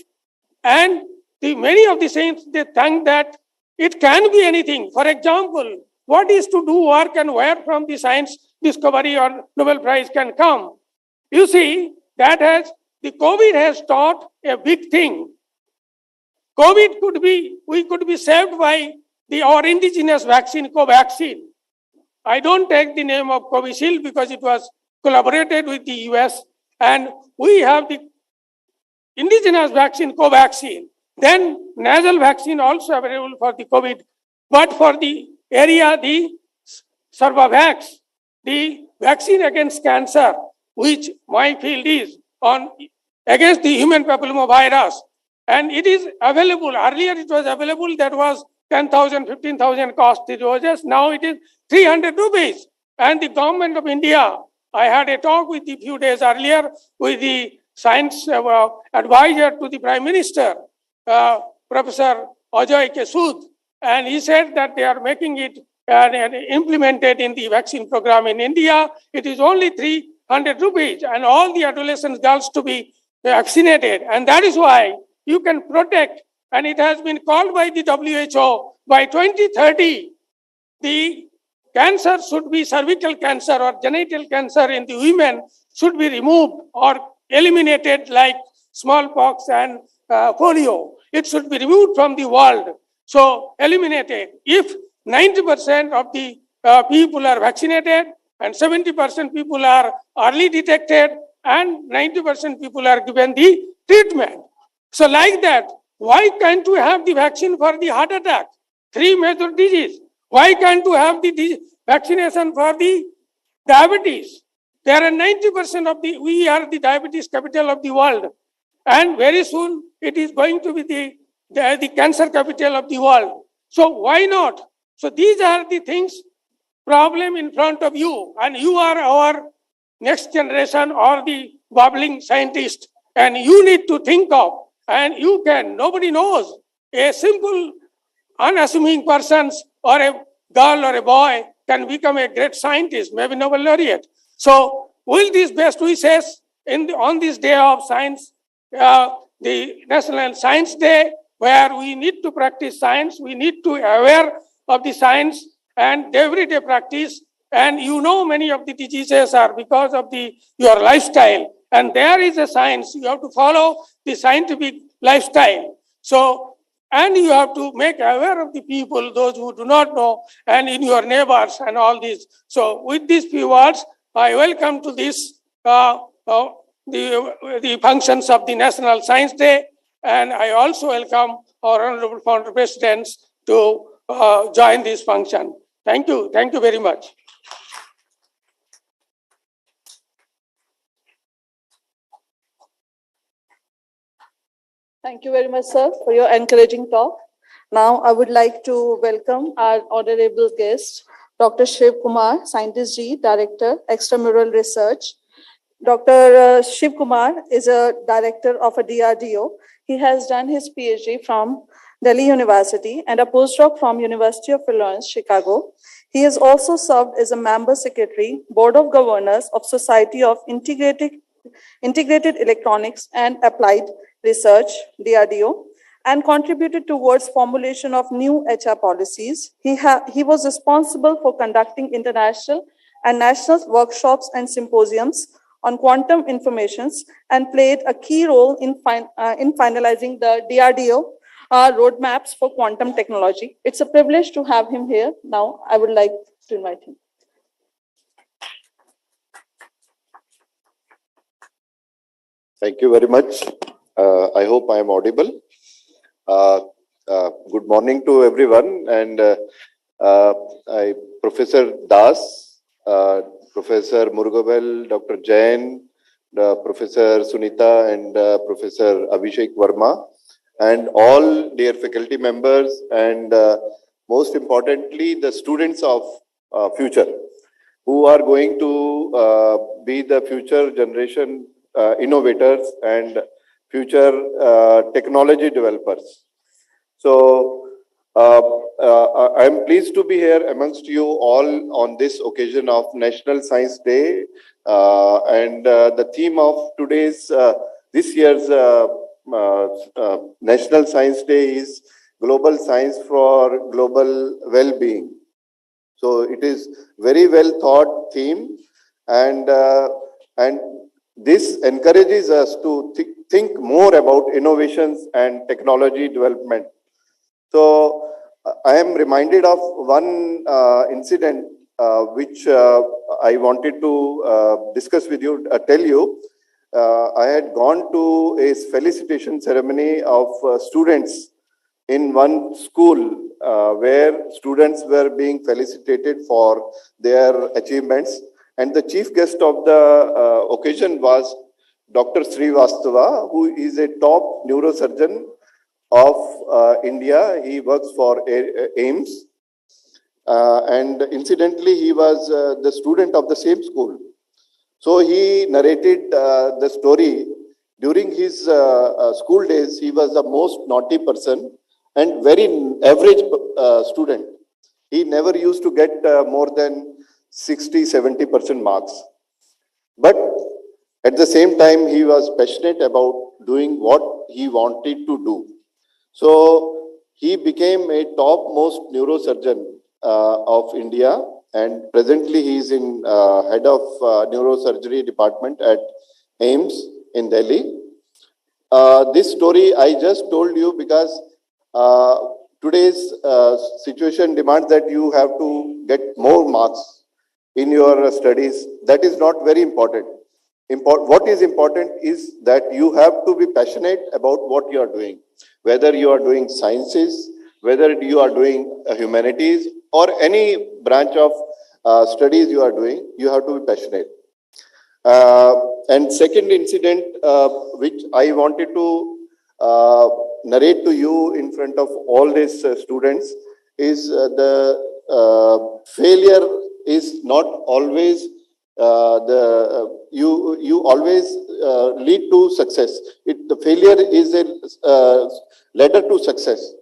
And many of the saints, they think that it can be anything. For example, what is to do work and where from the science discovery or Nobel Prize can come. You see, the COVID has taught a big thing. We could be saved by our indigenous vaccine, Covaxin. I don't take the name of Covishield because it was collaborated with the US, and we have the indigenous vaccine, Covaxin. Then nasal vaccine also available for the COVID. But for the area, the Cervavax, the vaccine against cancer, which my field is against the human papillomavirus. And it is available. Earlier it was available, that was 10,000, 15,000 cost the doses. Now it is 300 rupees. And the government of India, I had a talk with a few days earlier with the science advisor to the Prime Minister, Professor Ajay Kesud, and he said that they are making it and implemented in the vaccine program in India. It is only 300 rupees, and all the adolescent girls to be vaccinated. And that is why you can protect, and it has been called by the WHO, by 2030, the cancer should be cervical cancer or genital cancer in the women should be removed or eliminated like smallpox and polio. It should be removed from the world. So eliminated. If 90% of the people are vaccinated and 70% people are early detected and 90% people are given the treatment. So like that, why can't we have the vaccine for the heart attack? 3 major diseases. Why can't we have the vaccination for the diabetes? There are 90% of we are the diabetes capital of the world. And very soon it is going to be the cancer capital of the world. So why not? So these are the things, problem in front of you. And you are our next generation or the bubbling scientist. And you need to think of, and you can, nobody knows. A simple unassuming persons or a girl or a boy can become a great scientist, maybe Nobel laureate. So, with these best wishes on this day of science, the National Science Day, where we need to practice science, we need to aware of the science and everyday practice. And you know many of the diseases are because of your lifestyle. And there is a science. You have to follow the scientific lifestyle. So, and you have to make aware of the people, those who do not know, and in your neighbors and all this. So with these few words, I welcome to this, the functions of the National Science Day, and I also welcome our Honorable Founder Presidents to join this function. Thank you very much. Thank you very much, sir, for your encouraging talk. Now, I would like to welcome our honorable guest, Dr. Shiv Kumar, Scientist G, Director, Extramural Research. Dr. Shiv Kumar is a director of a DRDO. He has done his PhD from Delhi University and a postdoc from University of Illinois, Chicago. He has also served as a member secretary, Board of Governors of Society of Integrated Electronics and Applied Research, DRDO, and contributed towards formulation of new HR policies. He was responsible for conducting international and national workshops and symposiums on quantum informations and played a key role in finalizing the DRDO roadmaps for quantum technology. It's a privilege to have him here. Now, I would like to invite him. Thank you very much. I hope I am audible. Good morning to everyone. And Professor Das, Professor Murugavel, Dr. Jain, Professor Sunita, and Professor Abhishek Verma, and all dear faculty members, and most importantly, the students of future, who are going to be the future generation innovators and future technology developers. So I'm pleased to be here amongst you all on this occasion of National Science Day, and the theme of this year's National Science Day is Global Science for Global Well-being. So it is very well thought theme, and this encourages us to think more about innovations and technology development. So I am reminded of one incident which I wanted to discuss with you, tell you. I had gone to a felicitation ceremony of students in one school where students were being felicitated for their achievements. And the chief guest of the occasion was Dr. Srivastava, who is a top neurosurgeon of India. He works for AIMS. And incidentally, he was the student of the same school. So he narrated the story. During his school days, he was the most naughty person and very average student. He never used to get more than 60-70% marks. But at the same time, he was passionate about doing what he wanted to do. So he became a topmost neurosurgeon of India, and presently he is in head of neurosurgery department at AIMS in Delhi. This story I just told you because today's situation demands that you have to get more marks in your studies. That is not very important. What is important is that you have to be passionate about what you are doing, whether you are doing sciences, whether you are doing humanities, or any branch of studies you are doing, you have to be passionate. And second incident, which I wanted to narrate to you in front of all these students, is the failure is not always you always lead to success. The failure is a ladder to success.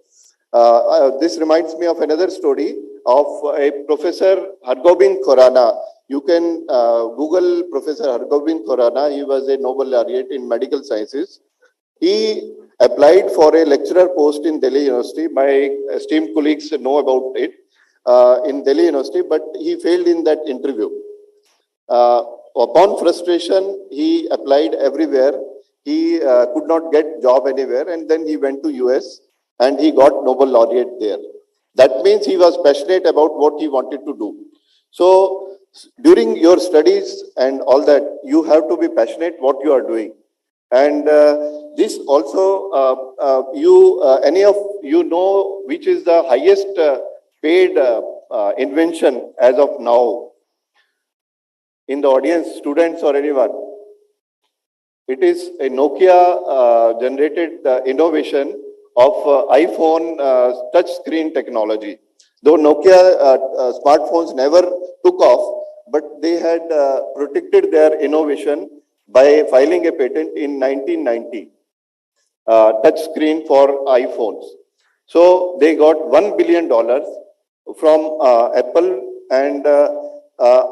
This reminds me of another story of a Professor Hargobind Khorana. You can Google Professor Hargobind Khorana. He was a Nobel laureate in medical sciences. He applied for a lecturer post in Delhi University. My esteemed colleagues know about it in Delhi University, but he failed in that interview. Upon frustration, he applied everywhere. He could not get job anywhere, and then he went to US and he got Nobel laureate there. That means he was passionate about what he wanted to do. So during your studies and all that, you have to be passionate what you are doing. And this also, any of you know which is the highest paid invention as of now? In the audience, students or anyone? It is a Nokia generated innovation of iPhone touch screen technology. Though Nokia smartphones never took off, but they had protected their innovation by filing a patent in 1990, touch screen for iPhones. So they got $1 billion from Apple, and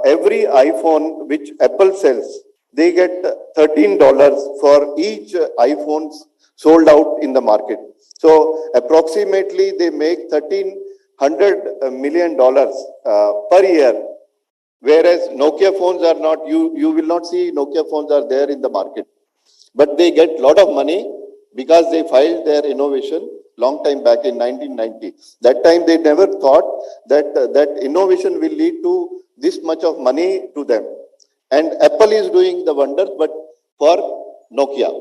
every iPhone which Apple sells, they get $13 for each iPhone sold out in the market. So approximately they make $1,300 million per year. Whereas Nokia phones are not, you will not see Nokia phones are there in the market. But they get a lot of money because they filed their innovation long time back in 1990. That time they never thought that that innovation will lead to this much of money to them. And Apple is doing the wonders, but for Nokia.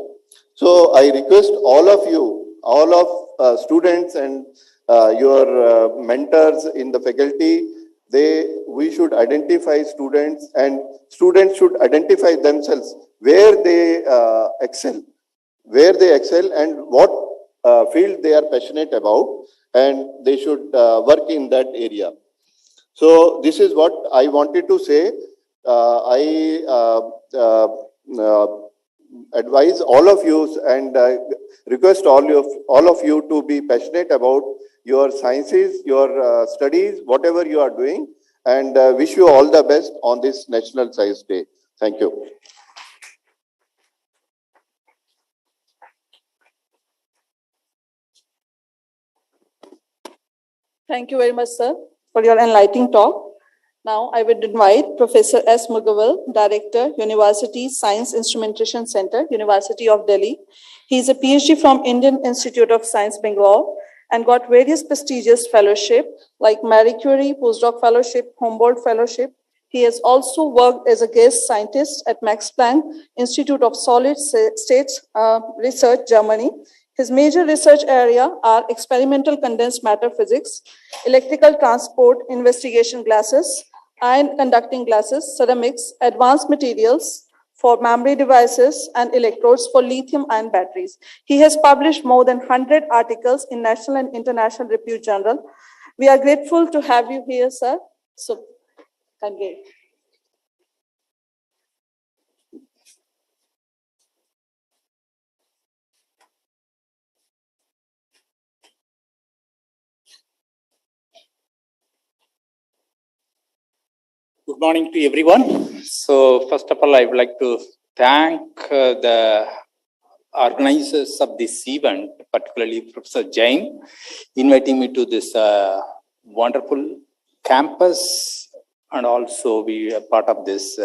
So I request all of you, all of students and your mentors in the faculty, we should identify students, and students should identify themselves where they excel, and what field they are passionate about, and they should work in that area. So this is what I wanted to say. I advise all of you and request all of you to be passionate about your sciences, your studies, whatever you are doing, and wish you all the best on this National Science Day. Thank you. Thank you very much, sir, for your enlightening talk. Now, I would invite Professor S. Mugavel, Director, University Science Instrumentation Center, University of Delhi. He is a PhD from Indian Institute of Science, Bengal, and got various prestigious fellowships like Marie Curie, Postdoc Fellowship, Humboldt Fellowship. He has also worked as a guest scientist at Max Planck Institute of Solid States Research, Germany. His major research areas are experimental condensed matter physics, electrical transport investigation glasses, ion conducting glasses, ceramics, advanced materials, for memory devices and electrodes for lithium-ion batteries. He has published more than 100 articles in national and international repute journal. We are grateful to have you here, sir. So, congrats. Good morning to everyone. So first of all, I would like to thank the organizers of this event, particularly Professor Jain, inviting me to this wonderful campus and also be a part of this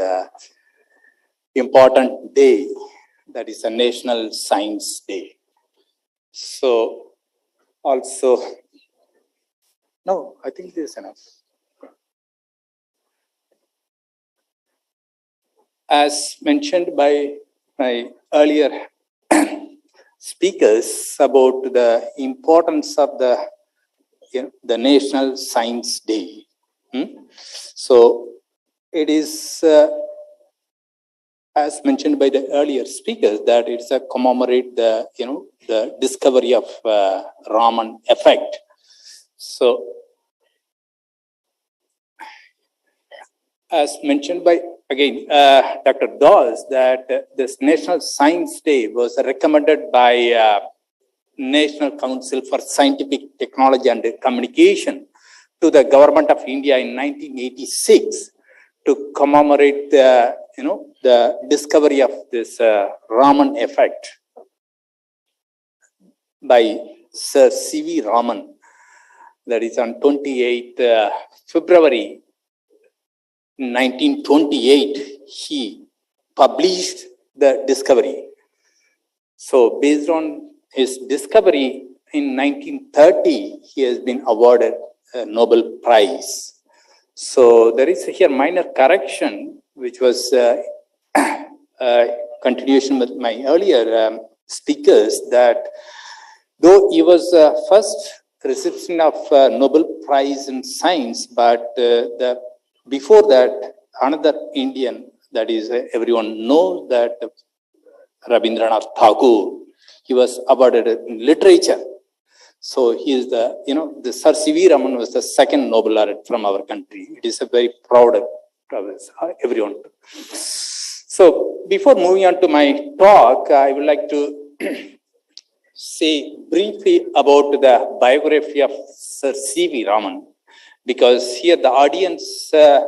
important day, that is a National Science Day. So also, no, I think this is enough. As mentioned by my earlier speakers about the importance of the National Science Day. So it is, as mentioned by the earlier speakers, that it's a commemorate the the discovery of Raman effect. So as mentioned by, again, Dr. Dawes, that this National Science Day was recommended by National Council for Scientific Technology and Communication to the Government of India in 1986 to commemorate the, the discovery of this Raman effect by Sir C.V. Raman. That is on 28th February 1928, he published the discovery. So based on his discovery in 1930, he has been awarded a Nobel Prize. So there is here minor correction, which was continuation with my earlier speakers, that though he was first recipient of Nobel Prize in Science, but before that, another Indian, that is, everyone knows that Rabindranath Tagore, he was awarded in literature. So he is the Sir C.V. Raman was the second Nobel laureate from our country. It is a very proud of everyone. So before moving on to my talk, I would like to say briefly about the biography of Sir C.V. Raman. Because here the audience, the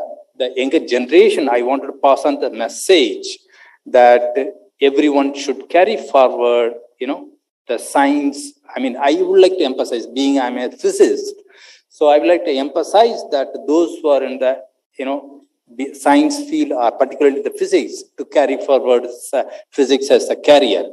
younger generation, I wanted to pass on the message that everyone should carry forward, the science. I mean, I would like to emphasize, being I'm a physicist, so I would like to emphasize that those who are in the, science field, or particularly the physics, to carry forward physics as a career.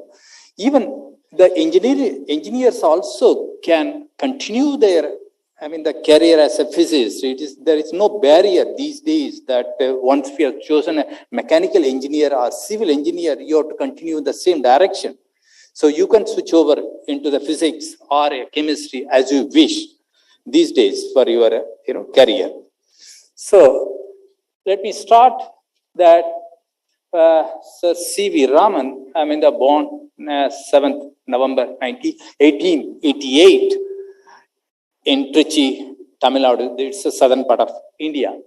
Even the engineers also can continue their the career as a physicist. There is no barrier these days that once we have chosen a mechanical engineer or civil engineer, you have to continue in the same direction. So you can switch over into the physics or a chemistry as you wish these days for your career. So let me start that Sir C.V. Raman, born 7th November 1888. In Trichy, Tamil Nadu. It's the southern part of India.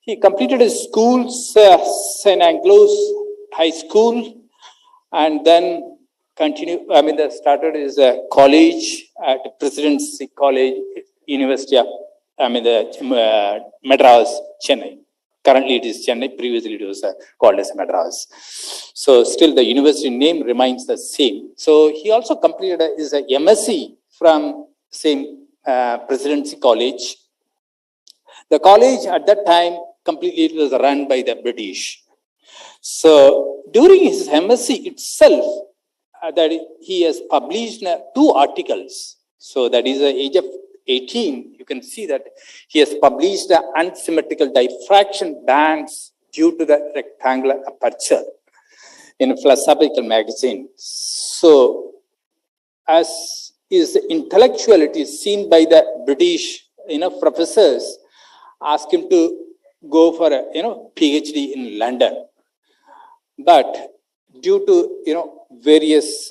He completed his schools, St. Anglo's High School, and then started his college at Presidency College, University of Madras, Chennai. Currently it is Chennai, previously it was called as Madras. So still the university name remains the same. So he also completed his MSc from same Presidency College. The college at that time completely was run by the British. So during his MSc itself, that he has published 2 articles. So that is the age of 18. You can see that he has published the unsymmetrical diffraction bands due to the rectangular aperture in a philosophical magazine. So as his intellectuality is seen by the British, professors, ask him to go for a, PhD in London. But due to, various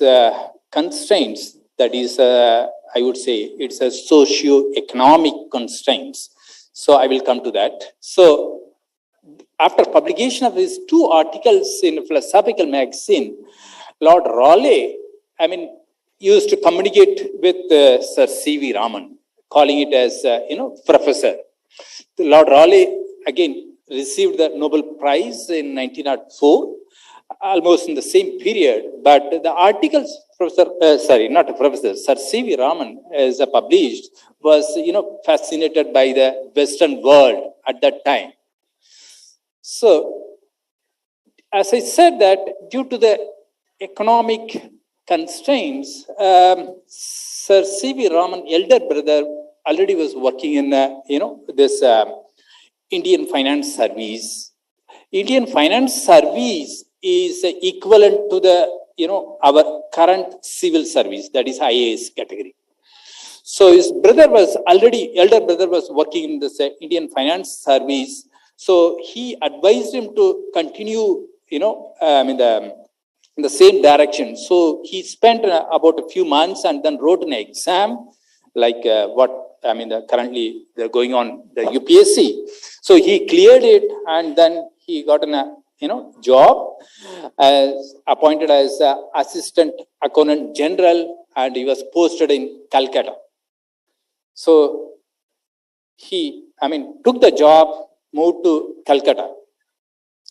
constraints, that is, I would say it's a socio-economic constraints. So I will come to that. So after publication of his 2 articles in a philosophical magazine, Lord Raleigh, used to communicate with Sir C.V. Raman, calling it as, professor. Lord Raleigh, again, received the Nobel Prize in 1904, almost in the same period. But the articles, Sir C.V. Raman, as published, was, fascinated by the Western world at that time. So, as I said that due to the economic constraints, Sir C.V. Raman, elder brother, already was working in, this Indian Finance Service. Indian Finance Service is equivalent to the, our current civil service, that is IAS category. So his elder brother was working in this Indian Finance Service. So he advised him to continue, in the same direction. So he spent about a few months and then wrote an exam, like currently they're going on the UPSC. So he cleared it, and then he got a job as appointed as Assistant Accountant General, and he was posted in Calcutta. So he, took the job, moved to Calcutta.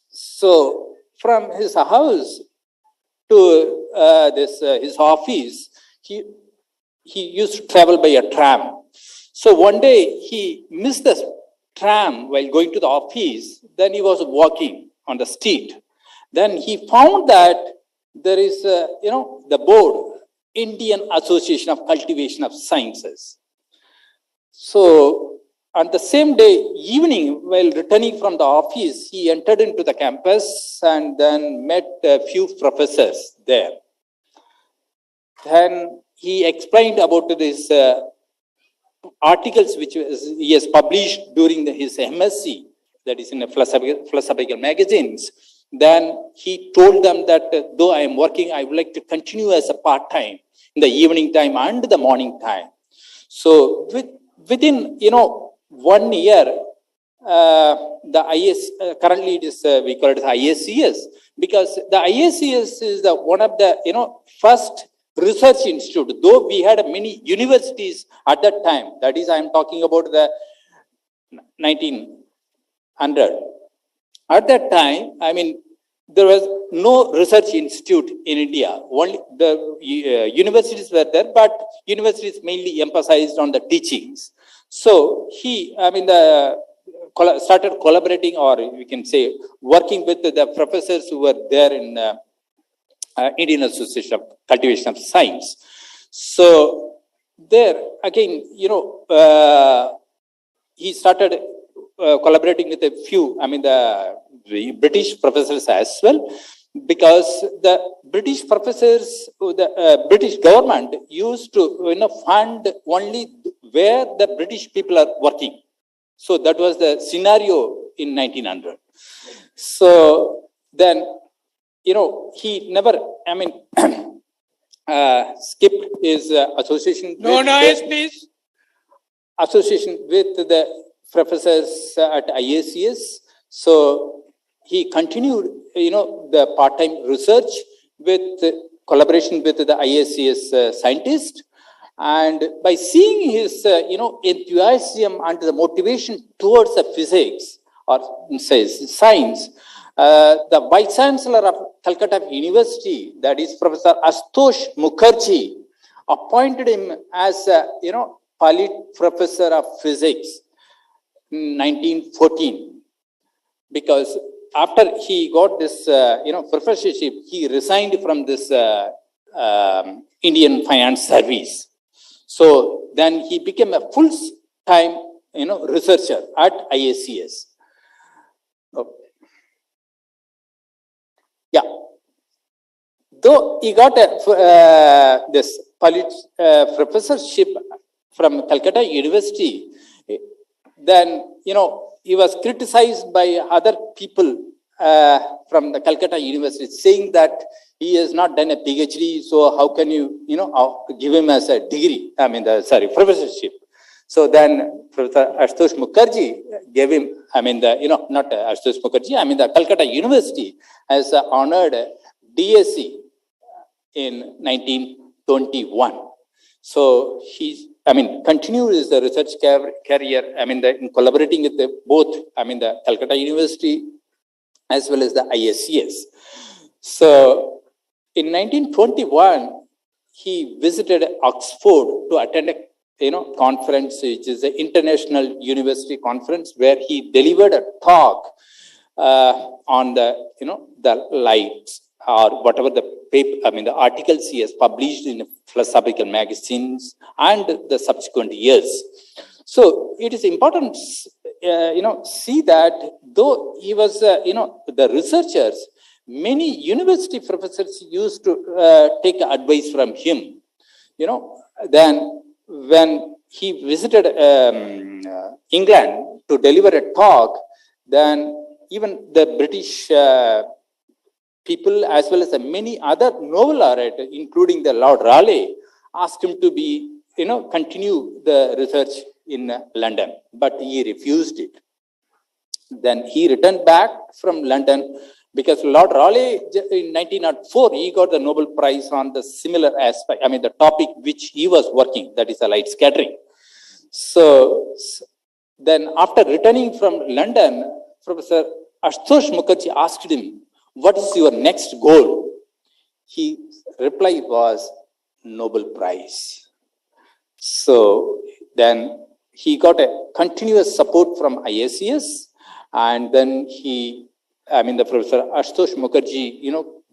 So from his house to his office, he used to travel by a tram. So one day he missed the tram while going to the office. Then he was walking on the street. Then he found that there is, the board, Indian Association of Cultivation of Sciences. So on the same day, evening, while returning from the office, he entered into the campus and then met a few professors there. Then he explained about these articles which he has published during his MSc, that is in a philosophical magazines. Then he told them that though I am working, I would like to continue as a part-time in the evening time and the morning time. So within 1 year, the IS currently it is we call it IACS, because the IACS is the one of the first research institute. Though we had many universities at that time, that is I am talking about the 1900. At that time, there was no research institute in India. Only the universities were there, but universities mainly emphasized on the teachings. So he, started collaborating, or we can say working with the professors who were there in Indian Association of Cultivation of Science. So there again, he started collaborating with a few, the British professors as well, because the British professors, the British government used to fund only where the British people are working. So that was the scenario in 1900. So then, he never, skipped his association. No noise, please. Association with the professors at IACS. So he continued, the part-time research with collaboration with the IACS scientist. And by seeing his, enthusiasm and the motivation towards the physics, or says science, the Vice Chancellor of Calcutta University, that is Professor Ashutosh Mukherjee, appointed him as Palit Professor of Physics in 1914. Because after he got this, professorship, he resigned from this Indian Finance Service. So then he became a full-time, researcher at IACS. Oh. Yeah. Though he got this professorship from Calcutta University, then, he was criticized by other people from the Calcutta University saying that he has not done a PhD, so how can you, give him as a degree, professorship. So then Professor Ashutosh Mukherjee gave him, not Ashutosh Mukherjee, the Calcutta University has honored DSc in 1921. So he, continued his research career, in collaborating with both, the Calcutta University as well as the ISCS. So in 1921, he visited Oxford to attend a conference, which is an international university conference, where he delivered a talk on the the lights or whatever the paper, the articles he has published in philosophical magazines and the subsequent years. So it is important, see that though he was, the researchers, many university professors used to take advice from him. Then when he visited England to deliver a talk, then even the British people, as well as many other Nobel laureates, including the Lord Raleigh, asked him to be, continue the research in London, but he refused it. Then he returned back from London because Lord Raleigh in 1904, he got the Nobel Prize on the similar aspect, the topic which he was working, that is the light scattering. So then after returning from London, Professor Ashutosh Mukherjee asked him, what is your next goal? His reply was Nobel Prize. So then he got a continuous support from ISCS, and then he, the Professor Ashutosh Mukherjee,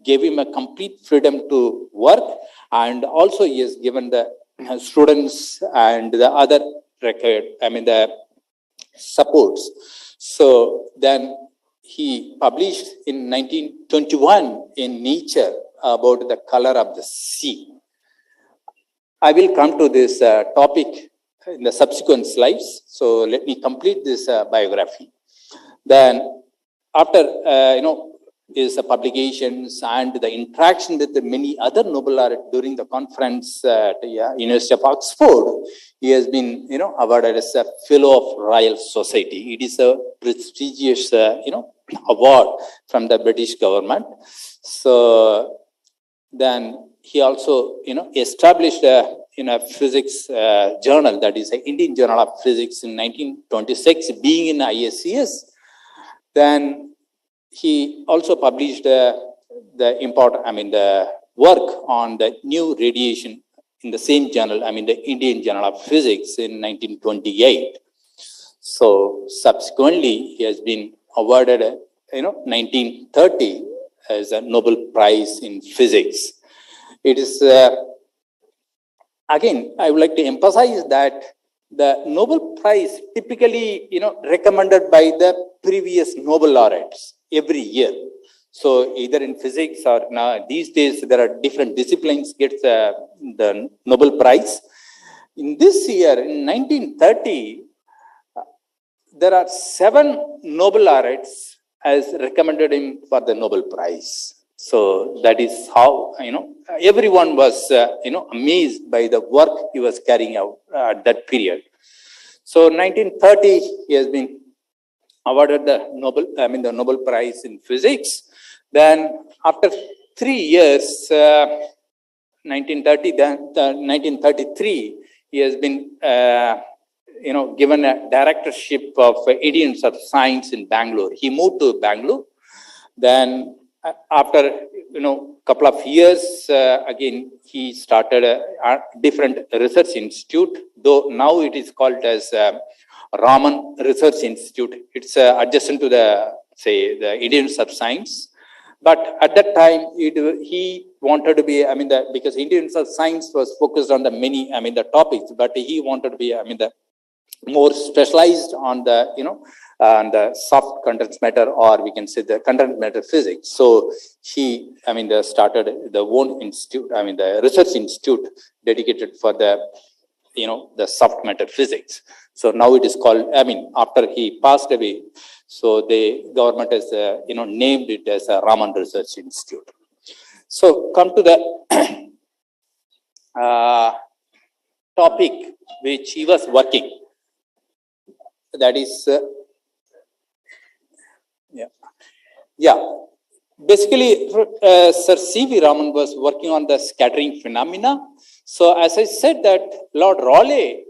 gave him a complete freedom to work, and also he has given the students and the other record, the supports. So then he published in 1921 in Nature about the color of the sea. I will come to this topic in the subsequent slides. So let me complete this biography. Then after, his publications and the interaction with the many other Nobel laureates during the conference at University of Oxford, he has been, awarded as a Fellow of Royal Society. It is a prestigious, award from the British government. So then he also, established a physics journal, that is the Indian Journal of Physics in 1926, being in ISCS. Then he also published the work on the new radiation in the same journal, the Indian Journal of Physics in 1928. So subsequently, he has been awarded, 1930 as a Nobel Prize in Physics. It is, again, I would like to emphasize that the Nobel Prize typically, recommended by the previous Nobel laureates every year. So either in physics or now these days there are different disciplines gets the Nobel Prize. In this year, in 1930, there are 7 Nobel laureates as recommended him for the Nobel Prize. So that is how, everyone was, amazed by the work he was carrying out at that period. So 1930, he has been awarded the Nobel Prize in Physics. Then after 3 years, 1933, he has been, given a directorship of Indians of Science in Bangalore. He moved to Bangalore. Then after, couple of years, again, he started a different research institute, though now it is called as Raman Research Institute. It's adjacent to the Indians of Science. But at that time, he wanted to be, because Indians of Science was focused on the many, the topics, but he wanted to be, the more specialized on the, on the soft content matter, or we can say the content matter physics. So he, started the own institute, the research institute dedicated for the, the soft matter physics. So now it is called, after he passed away, so the government has, named it as a Raman Research Institute. So come to the topic which he was working. That is, basically, Sir C.V. Raman was working on the scattering phenomena. So as I said that Lord Rayleigh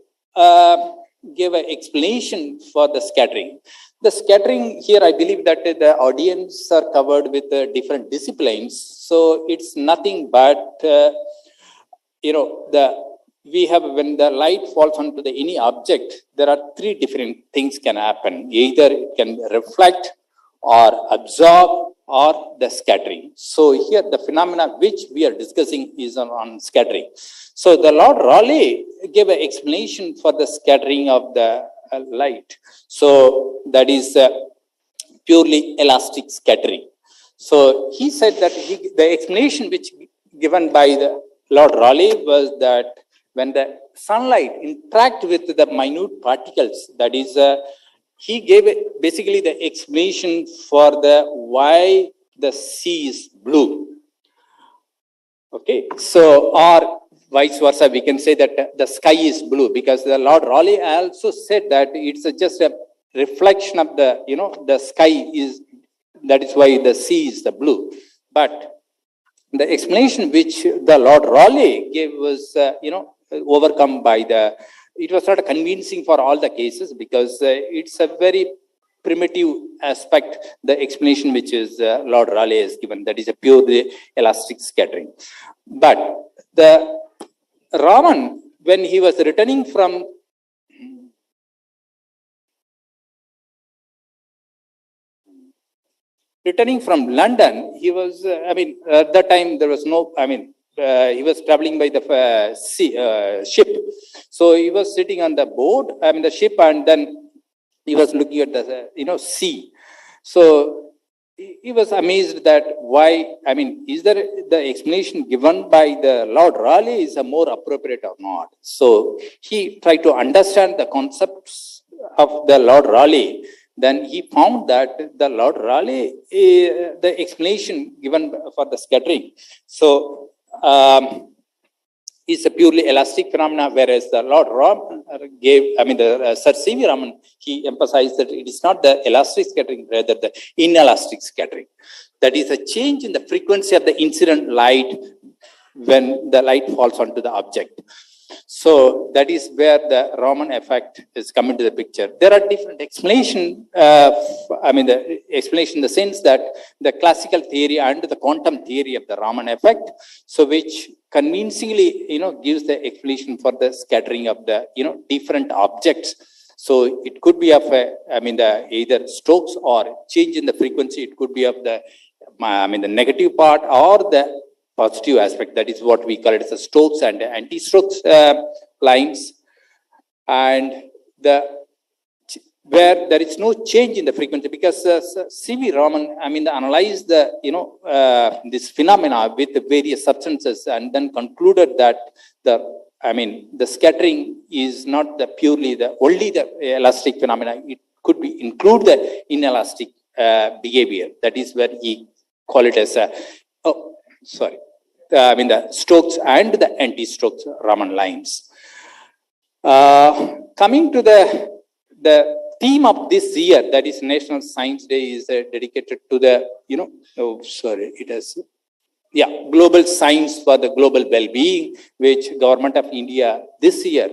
gave an explanation for the scattering. The scattering here, I believe that the audience are covered with different disciplines. So it's nothing but, we have, when the light falls onto any object, there are three different things can happen. Either it can reflect or absorb or the scattering. So here the phenomena which we are discussing is on scattering. So the Lord Rayleigh gave an explanation for the scattering of the light. So that is purely elastic scattering. So he said that the explanation which given by the Lord Rayleigh was that when the sunlight interact with the minute particles, that is, he gave basically the explanation for the why the sea is blue. Okay, so or vice versa, we can say that the sky is blue, because the Lord Rayleigh also said that it's just a reflection of the, the sky is, that is why the sea is the blue. But the explanation which the Lord Rayleigh gave was, overcome by it was not convincing for all the cases, because it's a very primitive aspect, the explanation which is Lord Rayleigh has given, that is a purely elastic scattering. But the Raman, when he was returning from London, he was, at that time there was no, he was traveling by the ship. So he was sitting on the board, the ship, and then he was looking at the, sea. So he was amazed that why, is there the explanation given by the Lord Rayleigh is a more appropriate or not? So he tried to understand the concepts of the Lord Rayleigh. Then he found that the Lord Rayleigh, the explanation given for the scattering, so is a purely elastic phenomena, whereas the Lord Raman gave, the Sir C.V. Raman, he emphasized that it is not the elastic scattering, rather the inelastic scattering. That is a change in the frequency of the incident light when the light falls onto the object. So that is where the Raman effect is come into the picture. There are different explanations. The explanation in the sense that the classical theory and the quantum theory of the Raman effect, so which convincingly, gives the explanation for the scattering of the, different objects. So it could be of either strokes or change in the frequency. It could be of the, the negative part or the positive aspect. That is what we call it as the strokes and anti-strokes lines. And where there is no change in the frequency, because C.V. Raman, analyzed the, this phenomena with various substances, and then concluded that the scattering is not the purely only the elastic phenomena. It could be include the inelastic behavior. That is where he call it as the strokes and the anti-strokes Raman lines. Coming to the theme of this year, that is National Science Day, is dedicated to the, global science for the global well-being, which Government of India this year,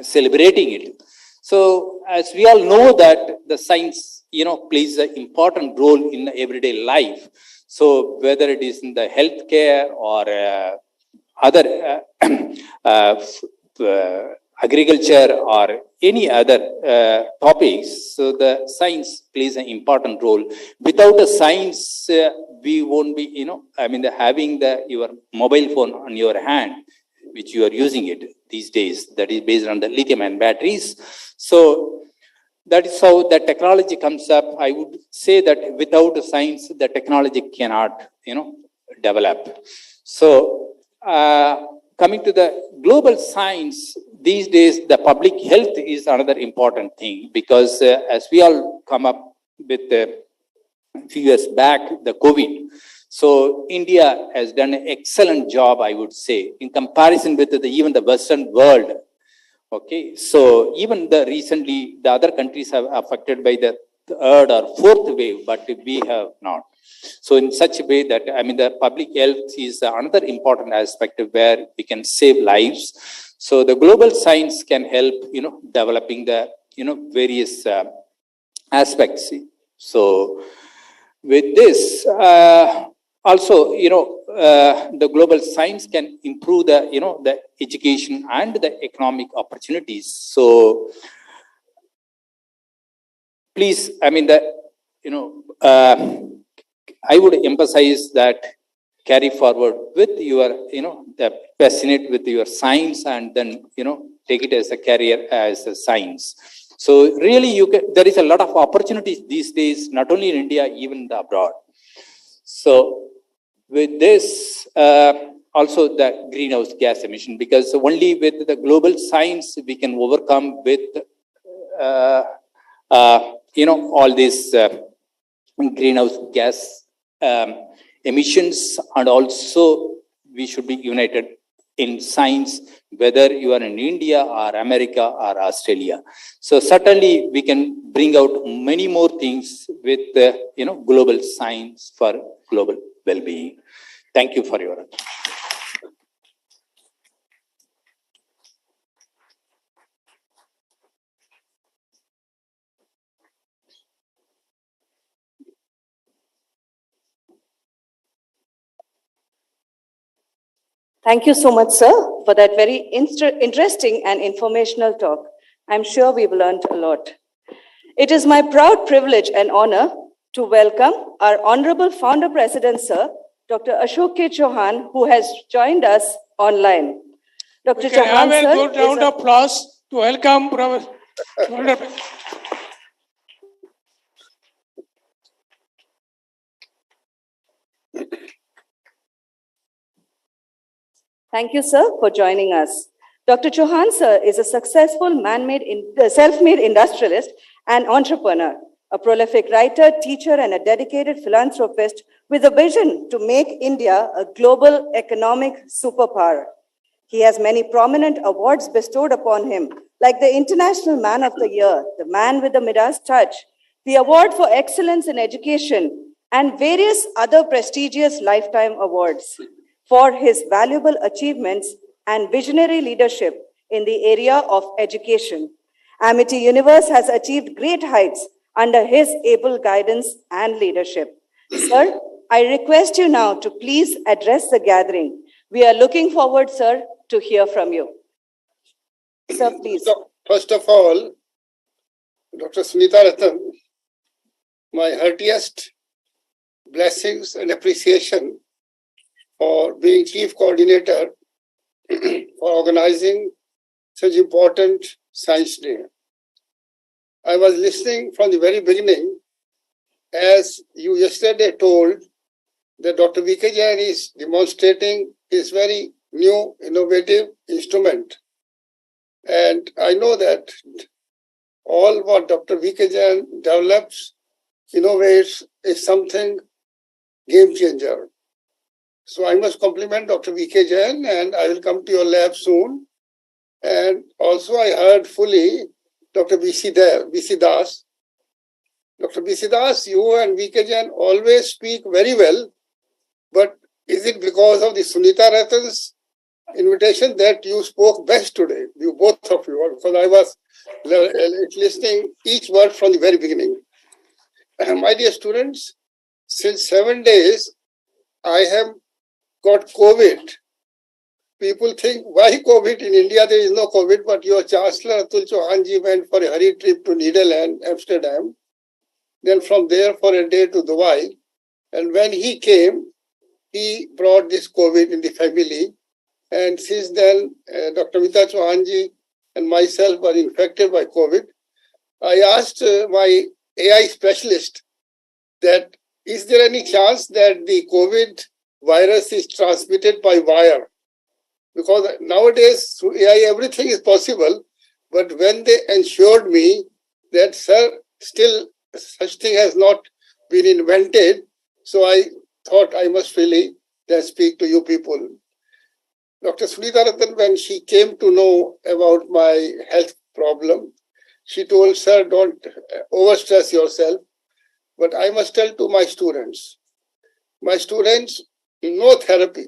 celebrating it. So as we all know that the science, plays an important role in everyday life. So whether it is in the healthcare or other agriculture or any other topics, so the science plays an important role. Without the science, we won't be, having your mobile phone on your hand, which you are using it these days, that is based on the lithium-ion batteries. So that is how the technology comes up. I would say that without science, the technology cannot, develop. So coming to the global science, these days, the public health is another important thing because as we all come up with a few years back, the COVID. So India has done an excellent job, I would say, in comparison with even the Western world. Okay, so even recently, the other countries have affected by the third or fourth wave, but we have not. So in such a way that, I mean, the public health is another important aspect where we can save lives. So the global science can help, developing the, various aspects. So with this, also, the global science can improve the, the education and the economic opportunities. So please, I mean, I would emphasize that carry forward with your, the passionate with your science and then, take it as a career as a science. So really, there is a lot of opportunities these days, not only in India, even abroad. So with this, also the greenhouse gas emission, because only with the global science we can overcome with, all these greenhouse gas emissions, and also we should be united in science, whether you are in India or America or Australia. So certainly we can bring out many more things with global science for global well-being. Thank you for your attention. Thank you so much, sir, for that very interesting and informational talk. I'm sure we've learned a lot. It is my proud privilege and honor to welcome our Honorable Founder President, sir, Dr. Ashok K. Chauhan, who has joined us online. Dr. We can Chauhan, have a sir, good round of applause to welcome Professor. Thank you, sir, for joining us. Dr. Chauhan, sir, is a successful self-made industrialist and entrepreneur, a prolific writer, teacher, and a dedicated philanthropist with a vision to make India a global economic superpower. He has many prominent awards bestowed upon him, like the International Man of the Year, the Man with the Midas Touch, the Award for Excellence in Education, and various other prestigious lifetime awards for his valuable achievements and visionary leadership in the area of education. Amity Universe has achieved great heights under his able guidance and leadership. Sir, I request you now to please address the gathering. We are looking forward, sir, to hear from you. Sir, please. First of all, Dr. Sunita Ratan, my heartiest blessings and appreciation for being Chief Coordinator for organizing such important Science Day. I was listening from the very beginning, as you yesterday told that Dr. V.K. Jain is demonstrating his very new innovative instrument. And I know that all what Dr. V.K. Jain develops, innovates, is something game changer. So I must compliment Dr. V.K. Jain, and I will come to your lab soon. And also I heard fully Dr. B.C. Das. Dr. B.C. Das, you and V.K. Jain always speak very well, but is it because of the Sunita Ratan's invitation that you spoke best today, you both of you? Because I was listening each word from the very beginning. My dear students, since 7 days, I have got COVID. People think, why COVID? In India, there is no COVID, but your Chancellor Atul Chauhan ji went for a hurried trip to Netherlands, Amsterdam, then from there for a day to Dubai. And when he came, he brought this COVID in the family. And since then, Dr. Mita Chauhan ji and myself were infected by COVID. I asked my AI specialist that, is there any chance that the COVID virus is transmitted by wire? because nowadays through AI everything is possible. But when they ensured me that, sir, still such thing has not been invented, so I thought I must really then speak to you people. Dr. Sunita Ratan, when she came to know about my health problem, she told, sir, don't overstress yourself. But I must tell to my students, no therapy,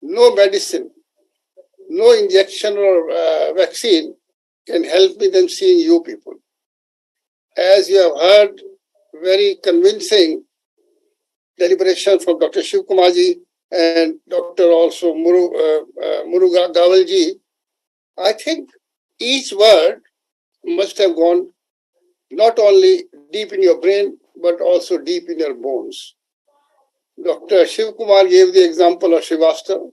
no medicine, no injection or vaccine can help me than seeing you people. As you have heard, very convincing deliberation from Dr. Shiv Kumarji and Dr. also Muruga Gavalji, I think each word must have gone not only deep in your brain, but also deep in your bones. Dr. Shiv Kumar gave the example of Srivastava,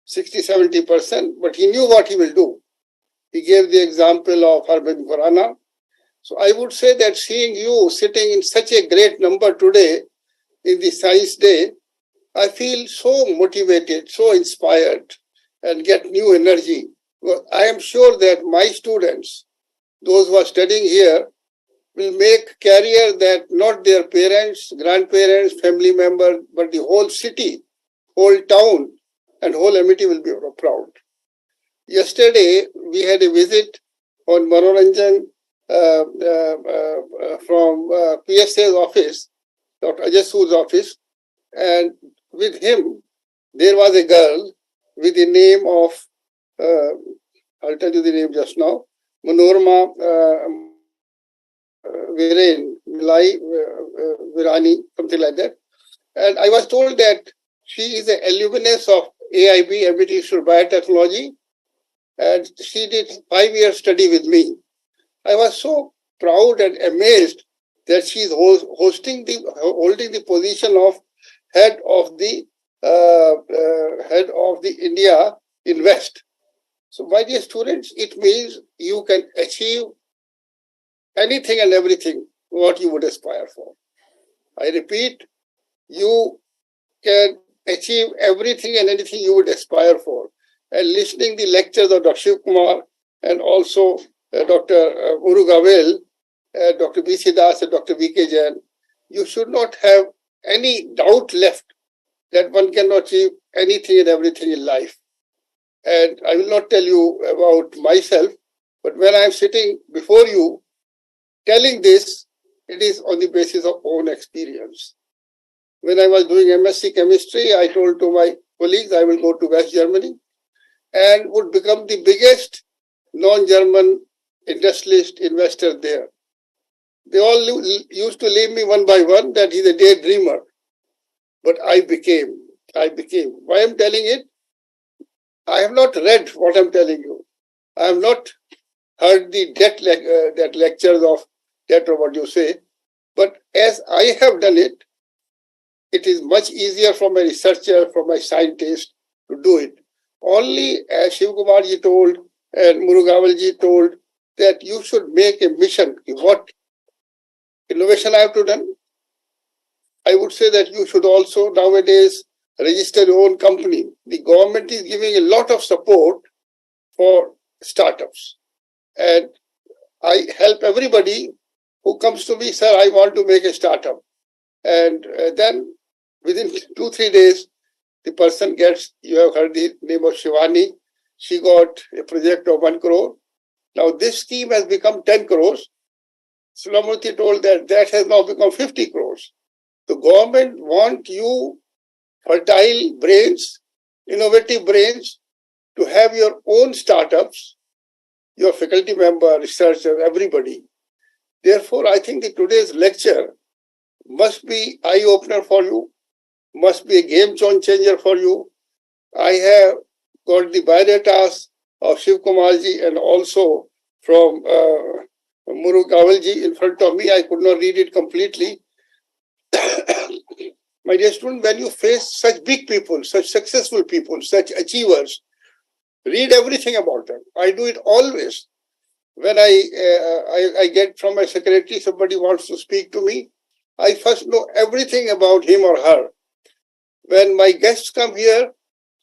60-70%, but he knew what he will do. He gave the example of Harbin Khurana. So I would say that seeing you sitting in such a great number today in the Science Day, I feel so motivated, so inspired, and get new energy. Well, I am sure that my students, those who are studying here, will make career that not their parents, grandparents, family members, but the whole city, whole town, and whole Amity will be proud. Yesterday, we had a visit on Manoranjan from PSA's office, Dr. Ajay Sood's office, and with him, there was a girl with the name of, I'll tell you the name just now, Manorma Virani, something like that. And I was told that she is an alumnus of AIB, Amity Institute of Biotechnology, and she did 5-year study with me. I was so proud and amazed that she is holding the position of head of the India Invest. So, my dear students, it means you can achieve anything and everything what you would aspire for. I repeat, you can achieve everything and anything you would aspire for. And listening the lectures of Dr. Shiv Kumar and also Dr. Uru Gavel, Dr. B.C. Das and Dr. V.K. Jain, you should not have any doubt left that one can achieve anything and everything in life. And I will not tell you about myself, but when I am sitting before you, telling this, it is on the basis of own experience. When I was doing MSc chemistry, I told to my colleagues I will go to West Germany and would become the biggest non-German industrialist investor there. They all used to leave me one by one that he's a daydreamer. But I became. Why I'm telling it? I have not read what I'm telling you. I have not heard that lectures of that or what you say. But as I have done it, it is much easier for my researcher, for my scientist to do it. Only as Shiv Kumarji told and Murugavalji told that you should make a mission. What innovation I have to do? I would say that you should also nowadays register your own company. The government is giving a lot of support for startups. And I help everybody who comes to me, sir, I want to make a startup. And then within 2-3 days, the person gets, you have heard the name of Shivani, she got a project of 1 crore. Now this scheme has become 10 crores. Sulamurthy told that has now become 50 crores. The government want you fertile brains, innovative brains, to have your own startups, your faculty member, researcher, everybody. Therefore, I think that today's lecture must be eye-opener for you, must be a game changer for you. I have got the biodatas of Shiv Kumarji and also from Muru Gavalji in front of me. I could not read it completely. My dear student, when you face such big people, such successful people, such achievers, read everything about them. I do it always. When I get from my secretary, somebody wants to speak to me, I first know everything about him or her. When my guests come here,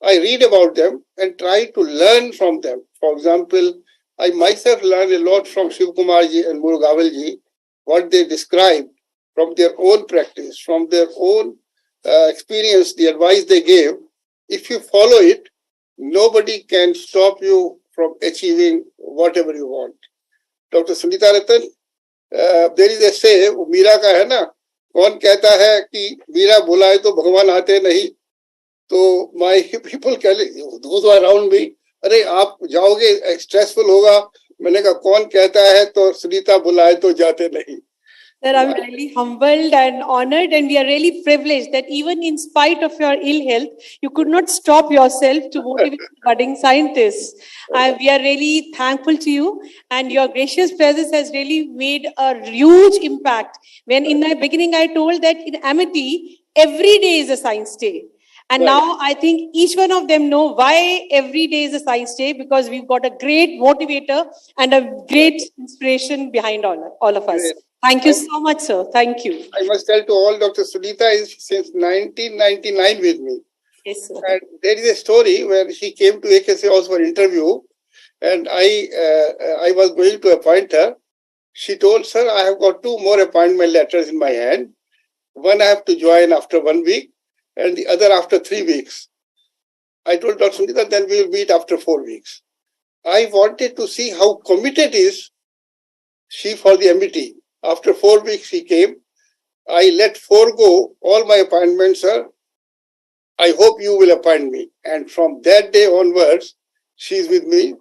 I read about them and try to learn from them. For example, I myself learned a lot from Shiv Kumarji and Murugavelji, what they described from their own practice, from their own experience, the advice they gave. If you follow it, nobody can stop you from achieving whatever you want. Dr. Sunita Ratan, there is a say, Meera का है ना, कौन कहता है कि मीरा बुलाए तो भगवान आते नहीं, तो my people those who are around me, अरे आप जाओगे स्ट्रेसफुल होगा, मैंने कहा कौन कहता है तो सुनीता बुलाए तो जाते नहीं. Sir, I'm really humbled and honored, and we are really privileged that even in spite of your ill health, you could not stop yourself to motivate budding scientists. We are really thankful to you, and your gracious presence has really made a huge impact. When in the beginning I told that in Amity, every day is a science day. And now I think each one of them know why every day is a science day, because we've got a great motivator and a great inspiration behind all of us. Thank you so much, sir. Thank you. I must tell to all, Dr. Sunita is since 1999 with me. Yes, sir. And there is a story where she came to AKC also for interview, and I was going to appoint her. She told, sir, I have got 2 more appointment letters in my hand. One I have to join after 1 week, and the other after 3 weeks. I told Dr. Sunita, then we will meet after 4 weeks. I wanted to see how committed is she for the MBT. After 4 weeks, she came. I let forego all my appointments, sir. I hope you will appoint me. And from that day onwards, she's with me.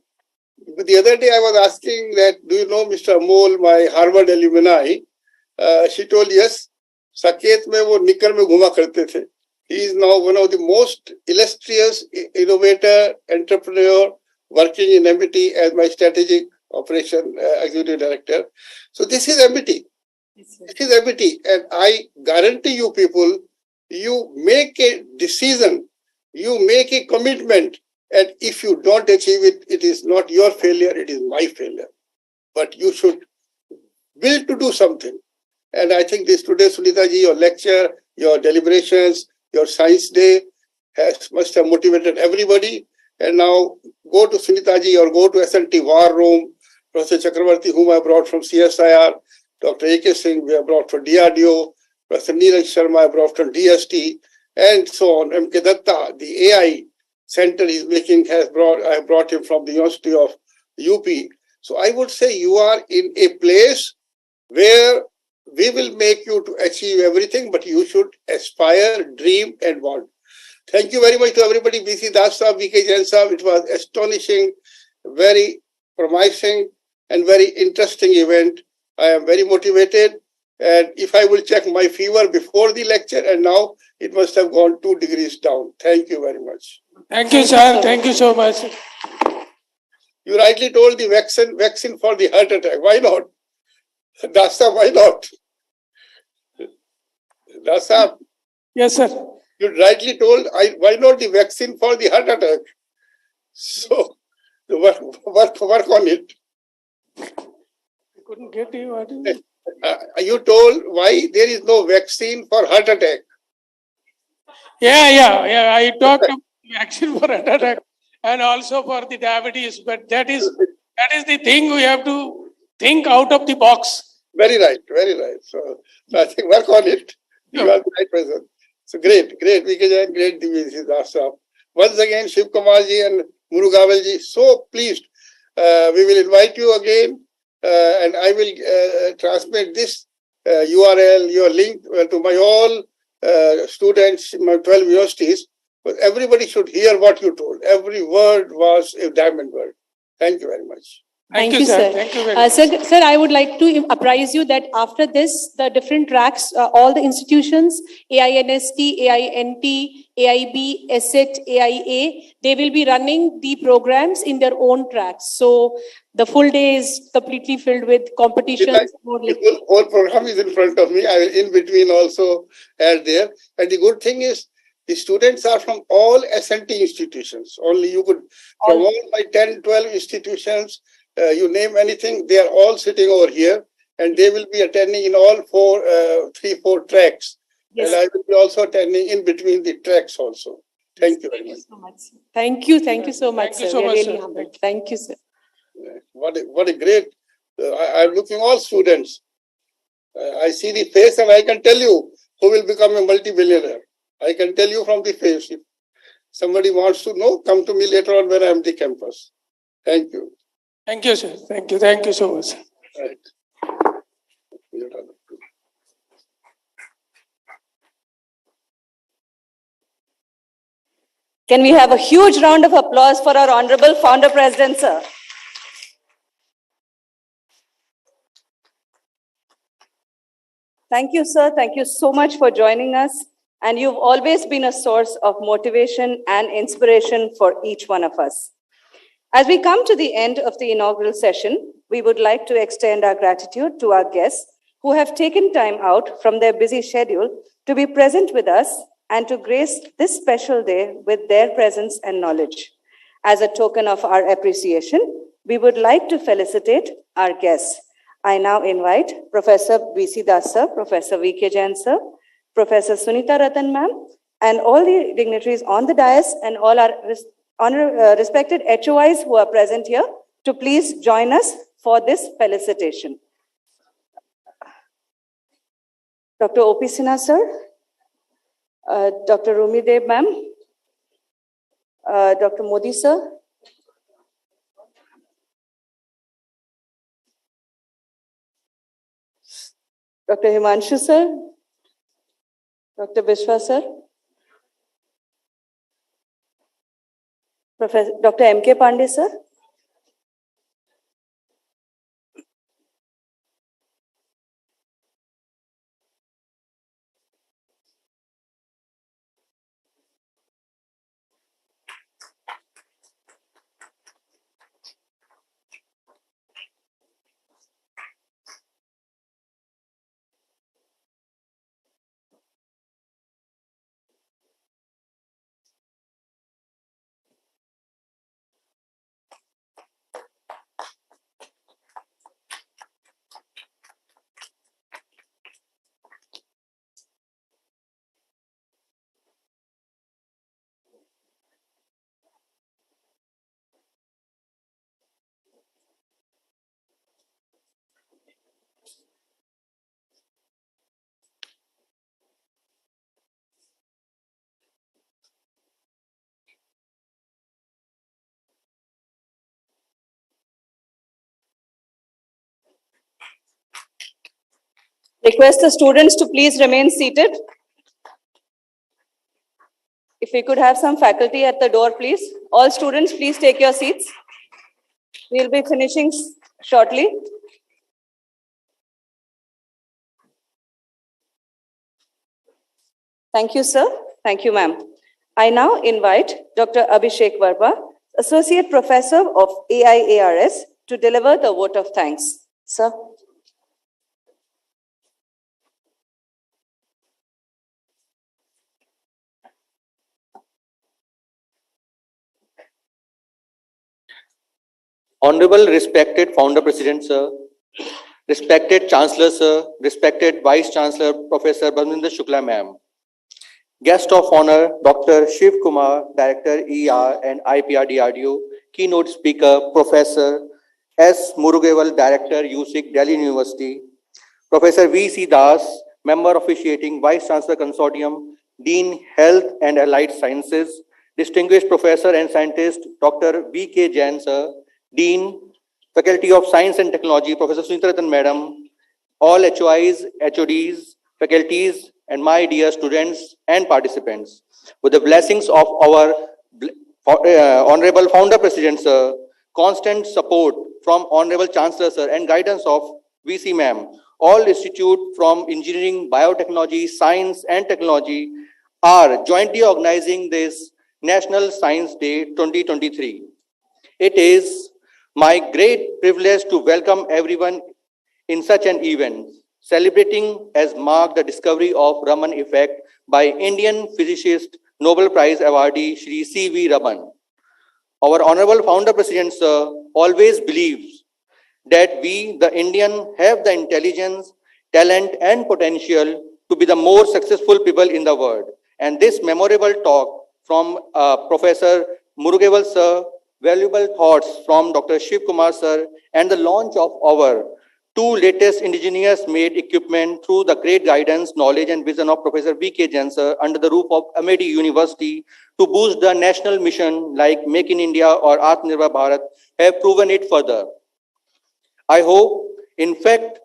The other day, I was asking that, do you know Mr. Amol, my Harvard alumni? She told, yes. Saket mein wo nikar mein ghuma karte the. He is now one of the most illustrious innovator, entrepreneur, working in MBT as my strategic operation executive director. So this is MBT. This is MBT. And I guarantee you people, you make a decision, you make a commitment, and if you don't achieve it, it is not your failure, it is my failure. But you should will to do something. And I think this today, Sunita ji, your lecture, your deliberations, your science day must have motivated everybody. And now go to Sunita ji or go to SNT War Room, Professor Chakravarti, whom I brought from CSIR, Dr. A.K. Singh, we have brought from DRDO, Professor Neeraj Sharma, I brought from DST, and so on. M.K. Datta, the AI center he's making, I have brought him from the University of UP. So I would say you are in a place where we will make you to achieve everything, but you should aspire, dream, and want. Thank you very much to everybody. B.C. Das Saab, V.K. Jain Saab. It was astonishing, very promising, and very interesting event. I am very motivated. And if I will check my fever before the lecture, and now it must have gone 2 degrees down. Thank you very much. Thank you, sir. Thank you so much. You rightly told the vaccine for the heart attack. Why not? Dasa, why not? Dasa. Yes, sir. You rightly told, why not the vaccine for the heart attack? So, work on it. I couldn't get you. What is it? You told why there is no vaccine for heart attack. Yeah. I talked about vaccine for heart attack and also for the diabetes, but that is the thing we have to think out of the box. Very right. So I think work on it. You are the right person. So great. V.K. Jain, great Divya Dasa. Once again, Shiv Kumarji and Murugavelji, so pleased. We will invite you again, and I will transmit this URL, your link to my all students in my 12 universities. But everybody should hear what you told. Every word was a diamond word. Thank you very much. Thank you, sir. Thank you very much. Sir, I would like to apprise you that after this, the different tracks, all the institutions, AINST, AINT, AIB, ESET, AIA, they will be running the programs in their own tracks. So the full day is completely filled with competitions. The whole program is in front of me. I will in between also add there. And the good thing is, the students are from all SNT institutions. Only you could, from all my 10, 12 institutions, you name anything, they are all sitting over here, and they will be attending in all 3, 4 tracks. Yes. And I will be also attending in between the tracks also. Thank you very much. So much, sir. Thank you so much, Thank you sir. so We are much, really sir. humbled. Thank you, sir. What a great, I'm looking all students. I see the face and I can tell you who will become a multi-billionaire. I can tell you from the face. If somebody wants to know, come to me later on when I am the campus. Thank you. Thank you, sir. Thank you. Thank you so much. Right. Can we have a huge round of applause for our Honorable Founder President, sir? Thank you, sir. Thank you so much for joining us. And you've always been a source of motivation and inspiration for each one of us. As we come to the end of the inaugural session, we would like to extend our gratitude to our guests who have taken time out from their busy schedule to be present with us and to grace this special day with their presence and knowledge. As a token of our appreciation, we would like to felicitate our guests. I now invite Professor V.C. Das sir, Professor V.K. Jain sir, Professor Sunita Ratan ma'am, and all the dignitaries on the dais and all our respected HOIs who are present here to please join us for this felicitation. Dr. O.P. Sinha sir, Dr. Rumi Deb ma'am, Dr. Modi sir, Dr. Himanshu sir, Dr. Vishwa sir, Professor Dr. M.K. Pandey sir, request the students to please remain seated. If we could have some faculty at the door, please. All students, please take your seats. We'll be finishing shortly. Thank you, sir. Thank you, ma'am. I now invite Dr. Abhishek Verma, Associate Professor of AIARS, to deliver the vote of thanks. Sir. Honorable respected Founder President, sir, respected Chancellor, sir, respected Vice Chancellor, Professor Balwinder Shukla, ma'am, guest of honor, Dr. Shiv Kumar, Director ER and IPR DRDO, keynote speaker, Professor S. Murugeval, Director USIC, Delhi University, Professor V.C. Das, Member Officiating, Vice Chancellor Consortium, Dean Health and Allied Sciences, Distinguished Professor and Scientist, Dr. V.K. Jain, sir, Dean, Faculty of Science and Technology, Professor Sunita Ratan, Madam, all HOIs, HODs, faculties, and my dear students and participants. With the blessings of our Honorable Founder President, sir, constant support from Honorable Chancellor, sir, and guidance of VC ma'am, all institute from engineering, biotechnology, science, and technology are jointly organizing this National Science Day 2023. It is my great privilege to welcome everyone in such an event, celebrating as mark the discovery of Raman effect by Indian physicist Nobel Prize awardee Shri C.V. Raman. Our Honorable Founder President, sir, always believes that we, the Indian, have the intelligence, talent, and potential to be the more successful people in the world. And this memorable talk from Professor Murugavel sir, valuable thoughts from Dr. Shiv Kumar sir, and the launch of our two latest indigenous made equipment through the great guidance, knowledge and vision of Professor V.K. Jain sir under the roof of Amity University to boost the national mission like Make in India or Atmanirbhar Bharat have proven it further. I hope, in fact,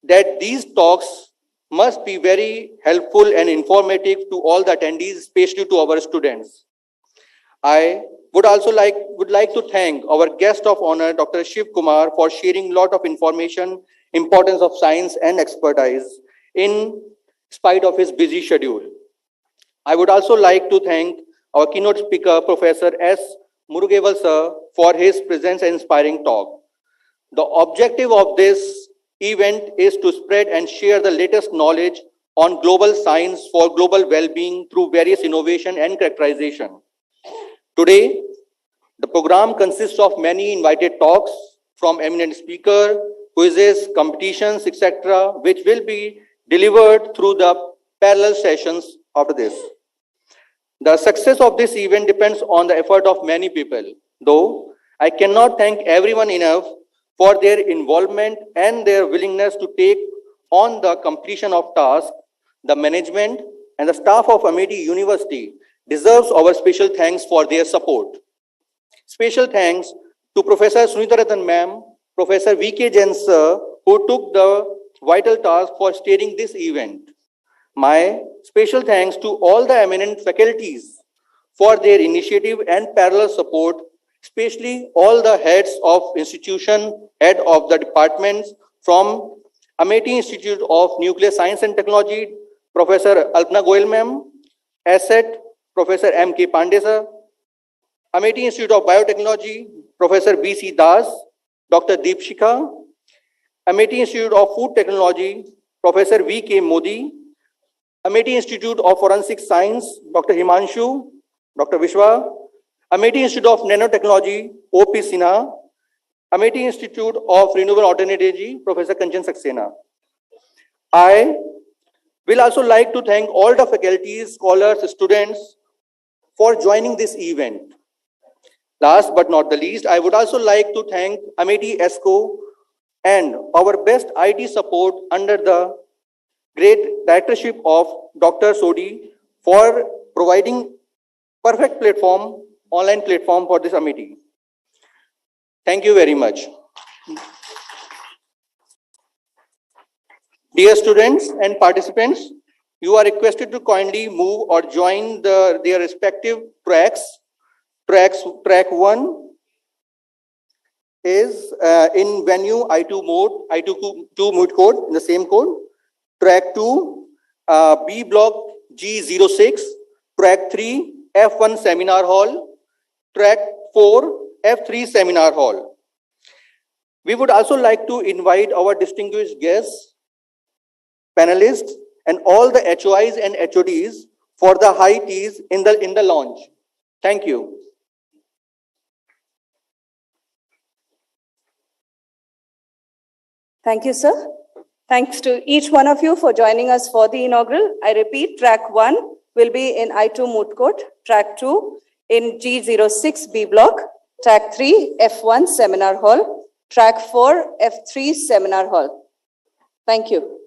that these talks must be very helpful and informative to all the attendees, especially to our students. I would like to thank our guest of honor, Dr. Shiv Kumar, for sharing a lot of information, importance of science and expertise in spite of his busy schedule. I would also like to thank our keynote speaker, Professor S. Murugavel sir, for his presence and inspiring talk. The objective of this event is to spread and share the latest knowledge on global science for global well-being through various innovation and characterization. Today, the program consists of many invited talks from eminent speakers, quizzes, competitions, etc., which will be delivered through the parallel sessions after this. The success of this event depends on the effort of many people, though I cannot thank everyone enough for their involvement and their willingness to take on the completion of tasks. The management and the staff of Amity University deserves our special thanks for their support. Special thanks to Professor Sunita Ratan ma'am, Professor V.K. Jain sir, who took the vital task for steering this event. My special thanks to all the eminent faculties for their initiative and parallel support, especially all the heads of institution, head of the departments from Amity Institute of Nuclear Science and Technology, Professor Alpna Goyal ma'am, ASSET, Professor M.K. Pandey sir, Amity Institute of Biotechnology, Professor B.C. Das, Dr. Deepshika, Amity Institute of Food Technology, Professor V.K. Modi, Amity Institute of Forensic Science, Dr. Himanshu, Dr. Vishwa, Amity Institute of Nanotechnology, O.P. Sinha, Amity Institute of Renewable Alternative Energy, Professor Kanchan Saxena. I will also like to thank all the faculties, scholars, students for joining this event. Last but not the least, I would also like to thank Amity ESCO and our best IT support under the great directorship of Dr. Sodi for providing perfect platform, online platform for this Amity. Thank you very much. Dear students and participants, you are requested to kindly move or join their respective tracks. Track 1 is in venue I2 mode code, in the same code. Track 2, B block G06. Track 3, F1 seminar hall. Track 4, F3 seminar hall. We would also like to invite our distinguished guests, panelists, and all the HOIs and HODs for the high teas in the lounge. Thank you. Thank you, sir. Thanks to each one of you for joining us for the inaugural. I repeat, track 1 will be in I2 moot court, track 2 in G06 B block, track 3 F1 seminar hall, track 4 F3 seminar hall. Thank you.